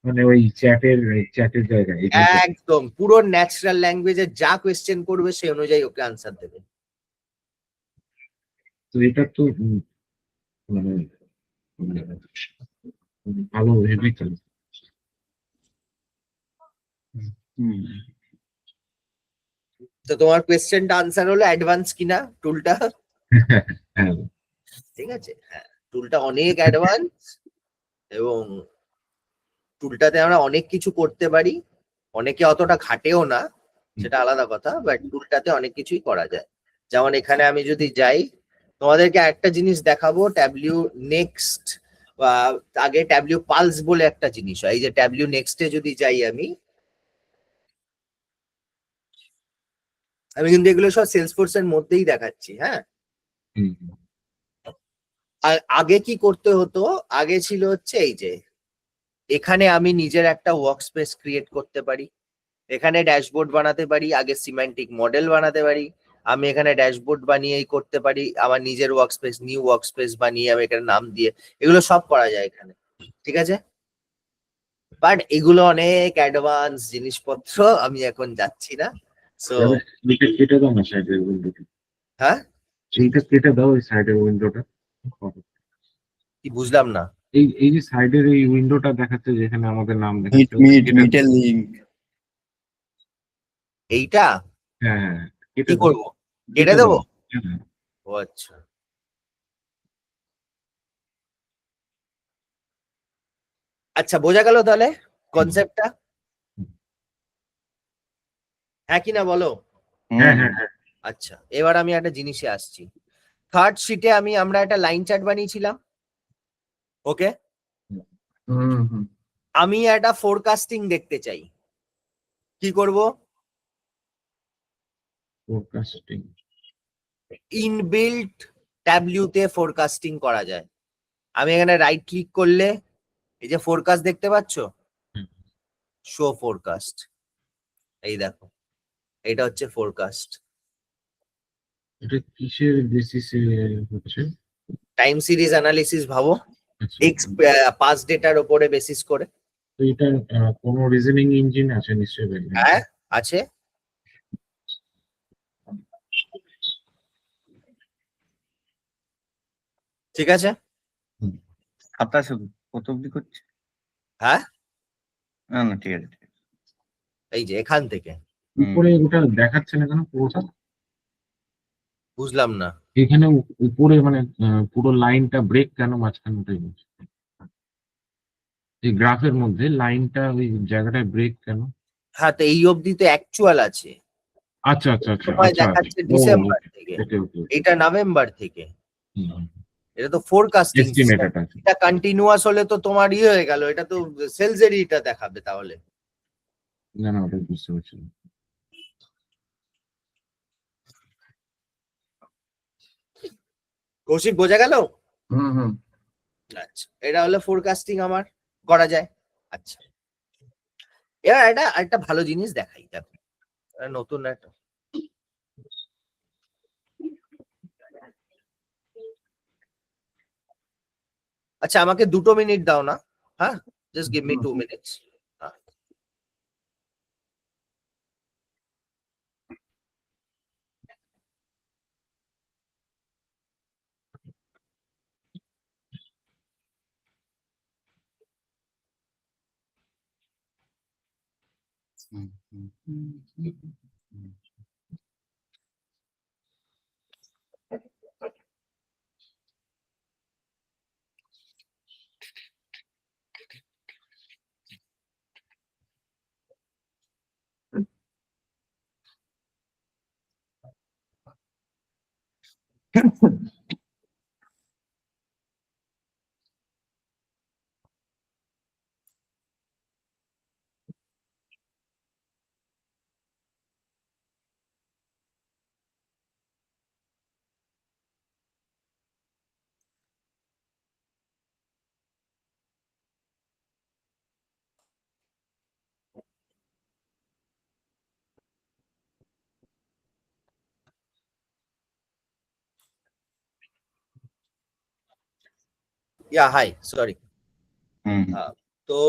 মানে ওই চ্যাটের জায়গায় একদম পুরো ন্যাচারাল ল্যাঙ্গুয়েজে যা কোয়েশ্চেন করবে সেই অনুযায়ী ওকে আনসার দেবে। তো এটা তো মানে মানে ভালো হেভি কাজ। তো তোমার কোয়েশ্চেনটা আনসার হলো অ্যাডভান্স কিনা টুলটা, হ্যাঁ, ঠিক আছে? হ্যাঁ, টুলটা অনেক অ্যাডভান্স এবং টুলটাতে আমরা অনেক কিছু করতে পারি। অনেকে অতটা খাটেও না, সেটা আলাদা কথা, বাট টুলটাতে অনেক কিছুই করা যায়। যেমন এখানে আমি যদি যাই, তোমাদেরকে একটা জিনিস দেখাবো, ট্যাবলিউ নেক্সট বা আগে ট্যাবলিউ পালস বলে একটা জিনিস হয়। এই যে ট্যাবলিউ নেক্সটে যদি যাই আমি কিন্তু এগুলো সব সেলসফোর্স এর মধ্যেই দেখাচ্ছি। হ্যাঁ, হুম, আর আগে কি করতে হতো, আগে ছিল হচ্ছে এই যে এখানে আমি নিজের একটা ওয়ার্ক স্পেস ক্রিয়েট করতে পারি, এখানে ড্যাশবোর্ড বানাতে পারি, আগে সিম্যান্টিক মডেল বানাতে পারি, আমি এখানে ড্যাশবোর্ড বানিয়েই করতে পারি, আমার নিজের work space, new work space বানিয়ে আমি এখানে নাম দিয়ে, এগুলো সব করা যায় এখানে, ঠিক আছে? বাট এগুলো অনেক অ্যাডভান্স জিনিসপত্র, আমি এখন যাচ্ছি না। সো এইটা কেটে দাও না সাইডের উইন্ডোটা, হ্যাঁ, এইটা কেটে দাও এই সাইডের উইন্ডোটা। কি বুঝলাম না? এই যে সাইডের এই উইন্ডোটা দেখাচ্ছে যেখানে আমাদের নাম দেখাচ্ছে, কেটে দাও। মিটের লিঙ্ক। এইটা হ্যাঁ হ্যাঁ, কি কেটে দাও, করবো, কেটে দেবো? হ্যাঁ, ও আচ্ছা, আচ্ছা বোঝা গেল তাহলে কনসেপ্টটা, হ্যাঁ কি না বলো? হ্যাঁ হ্যাঁ হ্যাঁ, আচ্ছা, এবার আমি একটা জিনিসে আসছি। থার্ড শিটে আমরা একটা লাইন চার্ট বানিয়েছিলাম, ওকে? হুম হুম আমি একটা ফোরকাস্টিং দেখতে চাই, কি করব? ফোরকাস্টিং। ইনবিল্ট ট্যাবলিউতে ফোরকাস্টিং করা যায়। আমি এখানে রাইট ক্লিক করলে এই যে ফোরকাস্ট দেখতে পাচ্ছ, শো ফোরকাস্ট, এই দেখো, এটা হচ্ছে ফোরকাস্ট। এটা কিসের বেসিসে হচ্ছে? টাইম সিরিজ অ্যানালিসিস ভাবো, আচ্ছা, এক্স পাস ডেটার উপরে বেসিস করে। তো এটা কোনো রিজনিং ইঞ্জিন আছে নিশ্চয়ই? হ্যাঁ আছে, ঠিক আছে। খাতা শুধু কত অব্দি করছে? হ্যাঁ, না না, ঠিক আছে ঠিক আছে। এই যে এখান থেকে, উপরে ওটা দেখাচ্ছে না কেন পুরোটা? বুঝলাম না। এখানে উপরে মানে পুরো লাইনটা ব্রেক কেন মাঝখানে, ওটাই বলছি। এই গ্রাফের মধ্যে লাইনটা ওই জায়গাটায় ব্রেক কেন? হ্যাঁ, তো এই অবধি তো অ্যাকচুয়াল আছে, আচ্ছা আচ্ছা আচ্ছা সময় আচ্ছা, দেখাচ্ছে ও ডিসেম্বর থেকে, ওকে ওকে, এটা নভেম্বর থেকে, এটা তো ফোরকাস্টিং। এস্টিমেটেড আছে। এটা কন্টিনিউয়াস হলে তো তোমার ইয়ে হয়ে গেল, এটা তো সেলস এর এটা দেখাবে তাহলে। না না, ওটা বুঝতে পারছি না। কৌশিক বোঝা গেল? হুম হুম আচ্ছা, এটা হলো ফোরকাস্টিং আমার করা যায়। আচ্ছা, এবার একটা ভালো জিনিস দেখাই, দেখো নতুন একটা, আচ্ছা আমাকে 2 মিনিট দাও না, হ্যাঁ, just give me 2 minutes. Hi, sorry. তো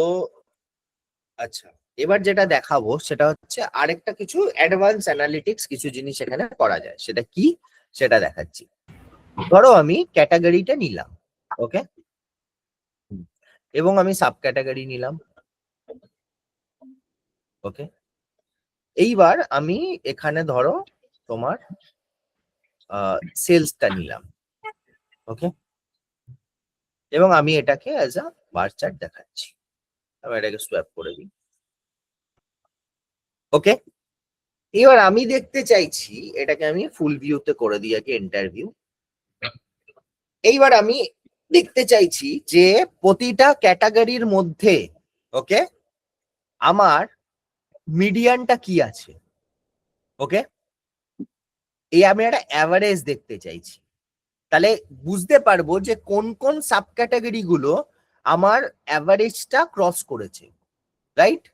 আচ্ছা, এবার যেটা দেখাবো সেটা হচ্ছে আরেকটা কিছু অ্যাডভান্স অ্যানালিটিক্স, কিছু জিনিস এখানে করা যায়, সেটা কি সেটা দেখাচ্ছি। ধরো আমি ক্যাটাগরিটা নিলাম, ওকে, এবং আমি সাব ক্যাটাগরি নিলাম। ওকে, এইবার আমি এখানে ধরো তোমার সেলসটা নিলাম। ওকে, এবং আমি এটাকে অ্যাজ আ বার চার্ট দেখাচ্ছি। আমি এটাকে সোয়াপ করে দিই। ওকে, এবার আমি দেখতে চাইছি, এটাকে আমি ফুল ভিউতে করে দিই আগে, ইন্টারভিউ। এইবার আমি দেখতে চাইছি যে প্রতিটা ক্যাটাগরির মধ্যে ওকে আমার মিডিয়ানটা কি আছে। ওকে, এই আমি একটা অ্যাভারেজ দেখতে চাইছি, তাহলে বুঝতে পারবো যে কোন কোন সাব ক্যাটাগরি গুলো আমার অ্যাভারেজটা ক্রস করেছে, রাইট?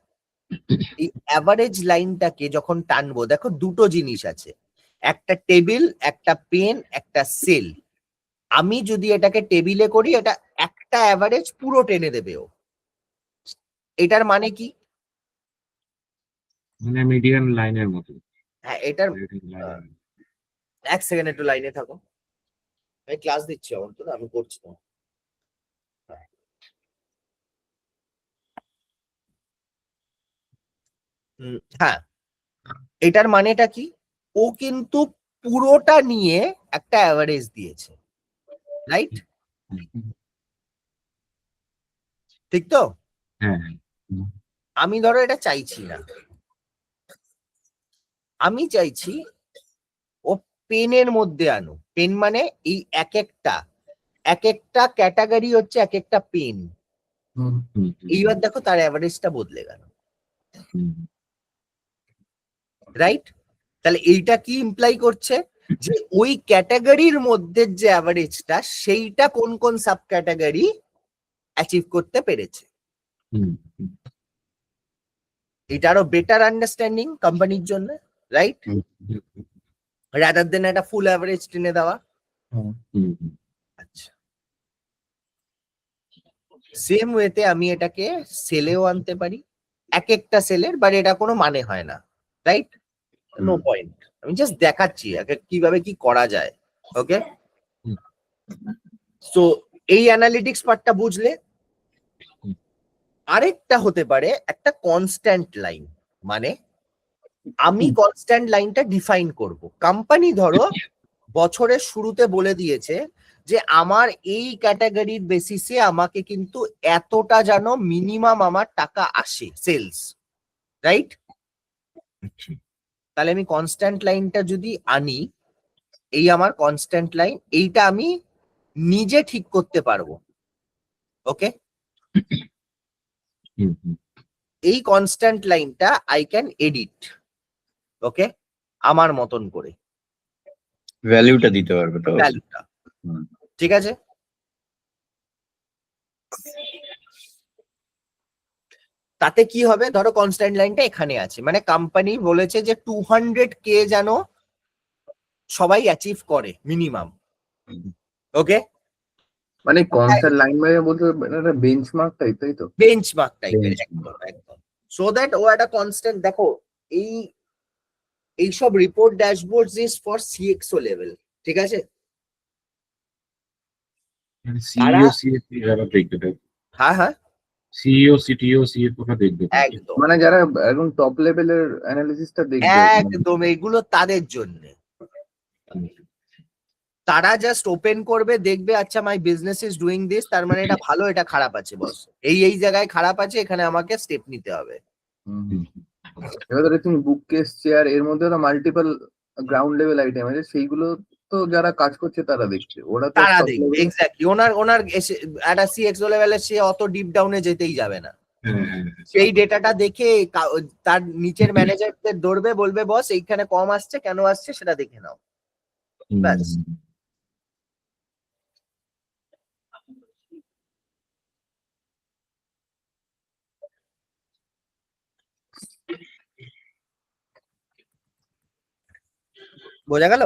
এই অ্যাভারেজ লাইনটাকে যখন টানবো, দেখো দুটো জিনিস আছে, একটা টেবিল, একটা পেন, একটা সেল। আমি যদি এটাকে টেবিলে করি, এটা একটা অ্যাভারেজ পুরো টেনে দেবে ও। এটার মানে কি? মানে মিডিয়ান লাইনের মতো। হ্যাঁ, এটার এক সেকেন্ড একটু লাইনে থাকো, আমি ক্লাস দিচ্ছি অন্তত, আমি করছি তো। হ্যাঁ, এটার মানেটা কি? ও কিন্তু পুরোটা নিয়ে একটা অ্যাভারেজ দিয়েছে, রাইট? ঠিক তো? হ্যাঁ, আমি ধরো এটা চাইছি না, আমি চাইছি ও পেনের মধ্যে আনো। পেন মানে এই এক একটা ক্যাটাগরি হচ্ছে এক একটা পেন। এইবার দেখো তার অ্যাভারেজটা বদলে গেল, রাইট? তাহলে এইটা কি ইমপ্লাই করছে যে ওই ক্যাটাগরির মধ্যে যে অ্যাভারেজটা, সেইটা কোন কোন সাব ক্যাটাগরি অ্যাচিভ করতে পেরেছে। এটা আরো বেটার আন্ডারস্ট্যান্ডিং কোম্পানির জন্য, রাইট? রাদার দেন একটা ফুল অ্যাভারেজ টেনে দেওয়া। আচ্ছা, সেম ওয়েতে আমি এটাকে সেলেও আনতে পারি, এক একটা সেলের, বাট এটা কোনো মানে হয় না, রাইট? নো পয়েন্ট, আমি জাস্ট দেখাচ্ছি কিভাবে কি করা যায়। ওকে, সো এই অ্যানালিটিক্স পার্টটা বুঝলে। আরেকটা হতে পারে একটা কনস্ট্যান্ট লাইন, মানে আমি কনস্ট্যান্ট লাইনটা ডিফাইন করব। কোম্পানি ধরো বছরের শুরুতে বলে দিয়েছে যে আমার এই ক্যাটাগরির বেসিসে আমাকে কিন্তু এতটা যেন মিনিমাম আমার টাকা আসে সেলস, রাইট? তাহলে আমি কনস্ট্যান্ট লাইনটা যদি আনি, এই আমার কনস্ট্যান্ট লাইন, এইটা আমি নিজে ঠিক করতে পারবো। ওকে, এই কনস্ট্যান্ট লাইনটা আই ক্যান এডিট, ওকে, আমার মতন করে ভ্যালুটা দিতে পারবে তো। ভ্যালুটা, ঠিক আছে? তাতে কি হবে, ধরো কনস্ট্যান্ট লাইনটা এখানে আছে, মানে কোম্পানি বলেছে যে 200K যেন সবাই অ্যাচিভ করে মিনিমাম। ওকে, মানে কনস্ট্যান্ট লাইন মানে বলতে একটা বেঞ্চমার্ক টাইপ, তাই তো? বেঞ্চমার্ক টাইপের, Benchmark. একদম একদম। সো দ্যাট ও একটা কনস্ট্যান্ট, দেখো এইসব report dashboard is for CXO level, ঠিক আছে? সিইও সিএফপি যারা দেখবে, হ্যাঁ হ্যাঁ, সিইও সিটিও সিএফওটা দেখবে। একদম মানে যারা একদম টপ লেভেলের অ্যানালিসিসটা দেখবে। একদম, এগুলো তাদের জন্য। তারা জাস্ট ওপেন করবে, দেখবে আচ্ছা my business is doing this, তার মানে এটা ভালো, এটা খারাপ আছে, বস এই জায়গায় খারাপ আছে, এখানে আমাকে স্টেপ নিতে হবে। এবার ধরো তুমি বুক কেস চেয়ার, এর মধ্যে তো মাল্টিপল গ্রাউন্ড লেভেল আইটেম আছে, সেইগুলো তো যারা কাজ করছে তারা দেখছে, ওরা তো তারা top দেখবে level- এক্স্যাক্টলি। ওনার একটা সিএক্সও লেভেলে সে অত ডিপ ডাউনে যেতেই যাবে না, সেই ডেটাটা দেখে তার নিচের ম্যানেজারদের ধরবে, বলবে বস এইখানে কম আসছে, কেন আসছে সেটা দেখে নাও, ব্যাস। বোঝা গেল?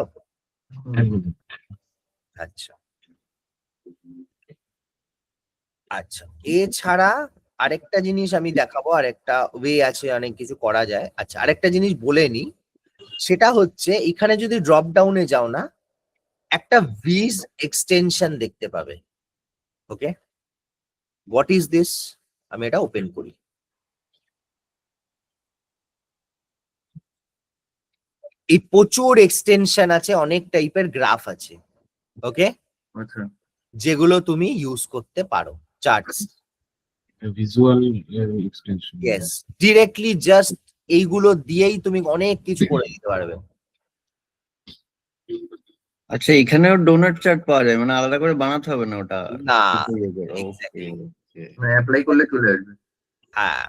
আচ্ছা আচ্ছা, এছাড়া আরেকটা জিনিস আমি দেখাবো, আরেকটা ওয়ে আছে, অনেক কিছু করা যায়। আচ্ছা, আরেকটা জিনিস বলে নি, সেটা হচ্ছে এখানে যদি ড্রপ ডাউনে যাও না, একটা ভিজ এক্সটেনশন দেখতে পাবে, ওকে, হোয়াট ইজ দিস? আমি এটা ওপেন করি। এই প্রচুর এক্সটেনশন আছে, অনেক টাইপের গ্রাফ আছে, ওকে, আচ্ছা, যেগুলো তুমি ইউজ করতে পারো। Charts, visual extension. Yes, directly just এইগুলো দিয়েই তুমি অনেক কিছু করে দিতে পারবে। আচ্ছা, এখানেও ডোনাট চার্ট পাওয়া যায়, মানে আলাদা করে বানাতে হবে না ওটা? না, ওকে, exactly. ওকে। মানে অ্যাপ্লাই করলে চলে আসবে। হ্যাঁ,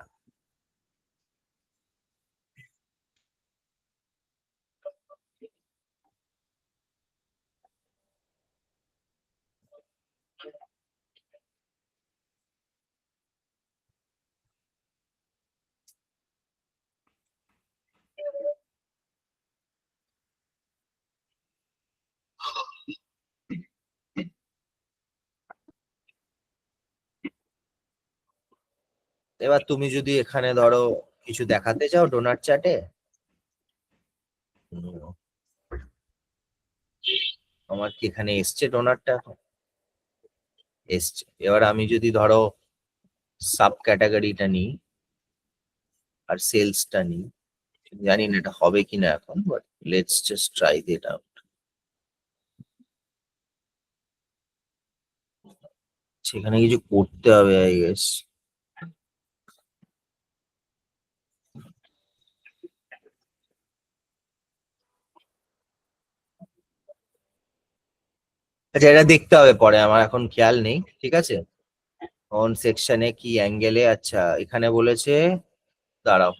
এবার তুমি যদি এখানে ধরো কিছু দেখাতে চাও ডোনাট চার্টে, আমার কি এখানে এসছে ডোনাটটা? এসছে। এবার আমি যদি ধরো সাব ক্যাটাগরিটা নিই আর সেলসটা নিই, জানি না এটা হবে কিনা এখন, but let's just try that out. সেখানে কিছু করতে হবে আই গেস। আচ্ছা, এটা দেখতে হবে পরে, আমার এখন খেয়াল নেই, ঠিক আছে। কোন সেকশনে কি অ্যাঙ্গেলে, আচ্ছা এখানে বলেছে, দাঁড়াও,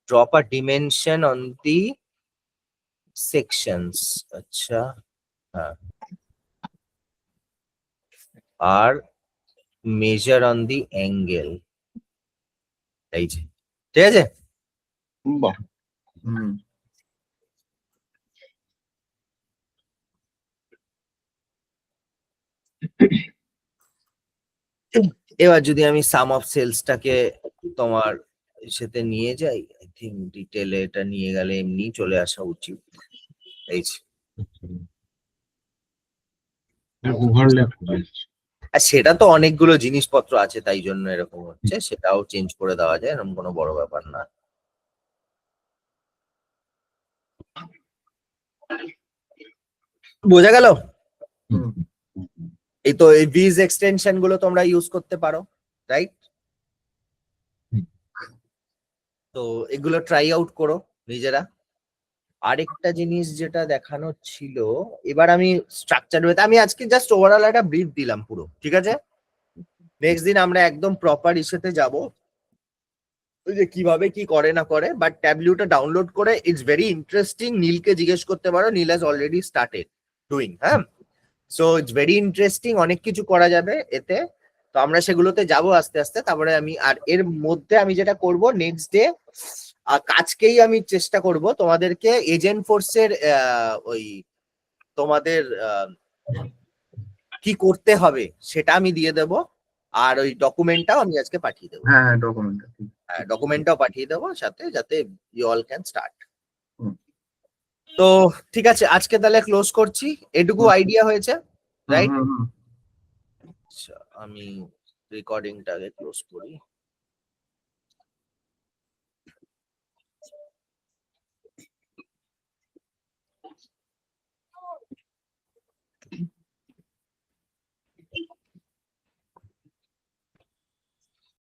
drop a dimension on the sections, আচ্ছা, হ্যাঁ, আর মেজার অন দি অ্যাঙ্গেল, এই যে, ঠিক আছে। বাহ, হুম, এবার যদি আমি সাম অফ সেলসটাকে তোমার সাথে নিয়ে যাই, আই থিঙ্ক ডিটেলে এটা নিয়ে গেলে এমনি চলে আসা উচিত, এই যে। ওভারল্যাপ করে আসছে। আর সেটা তো অনেকগুলো জিনিসপত্র আছে তাই জন্য এরকম হচ্ছে, সেটাও চেঞ্জ করে দেওয়া যায়, এরকম কোনো বড় ব্যাপার না। বোঝা গেল? হুম, এই তো এই ভিজ এক্সটেনশন গুলো তোমরা ইউজ করতে পারো, রাইট? হুম। তো এগুলো ট্রাই আউট করো নিজেরা। আরেকটা জিনিস যেটা দেখানো ছিল, এবার আমি স্ট্রাকচার, আমি আজকে জাস্ট ওভারঅল একটা ব্রিফ দিলাম পুরো, ঠিক আছে। নেক্সট দিন আমরা একদম প্রপার ইস্যুতে যাব, ওই যে কিভাবে কি করে না করে, বাট ট্যাবলিউটা ডাউনলোড করে ইটস ভেরি ইন্টারেস্টিং। নীলকে জিজ্ঞেস করতে পারো, নীল হ্যাজ অলরেডি স্টার্টেড ডুইং, হ্যাঁ। সো ইটস ভেরি ইন্টারেস্টিং, অনেক কিছু করা যাবে এতে। তো আমরা সেগুলোতে যাব আস্তে আস্তে। তারপরে আমি আর এর মধ্যে আমি যেটা করব নেক্সট ডে, আজকেই আমি চেষ্টা করব তোমাদেরকে এজেন্ট ফোর্সের ওই তোমাদের কি করতে হবে সেটা আমি দিয়ে দেব, আর ওই ডকুমেন্টটাও আমি আজকে পাঠিয়ে দেবো। হ্যাঁ, হ্যাঁ, ডকুমেন্ট। ডকুমেন্টটাও পাঠিয়ে দেবো সাথে, যাতে ইউ অল ক্যান স্টার্ট। হুম। তো ঠিক আছে, আজকে তাহলে ক্লোজ করছি। এটুকু আইডিয়া হয়েছে, রাইট? হুম, হুম, আচ্ছা, আমি রেকর্ডিংটাকে ক্লোজ করি।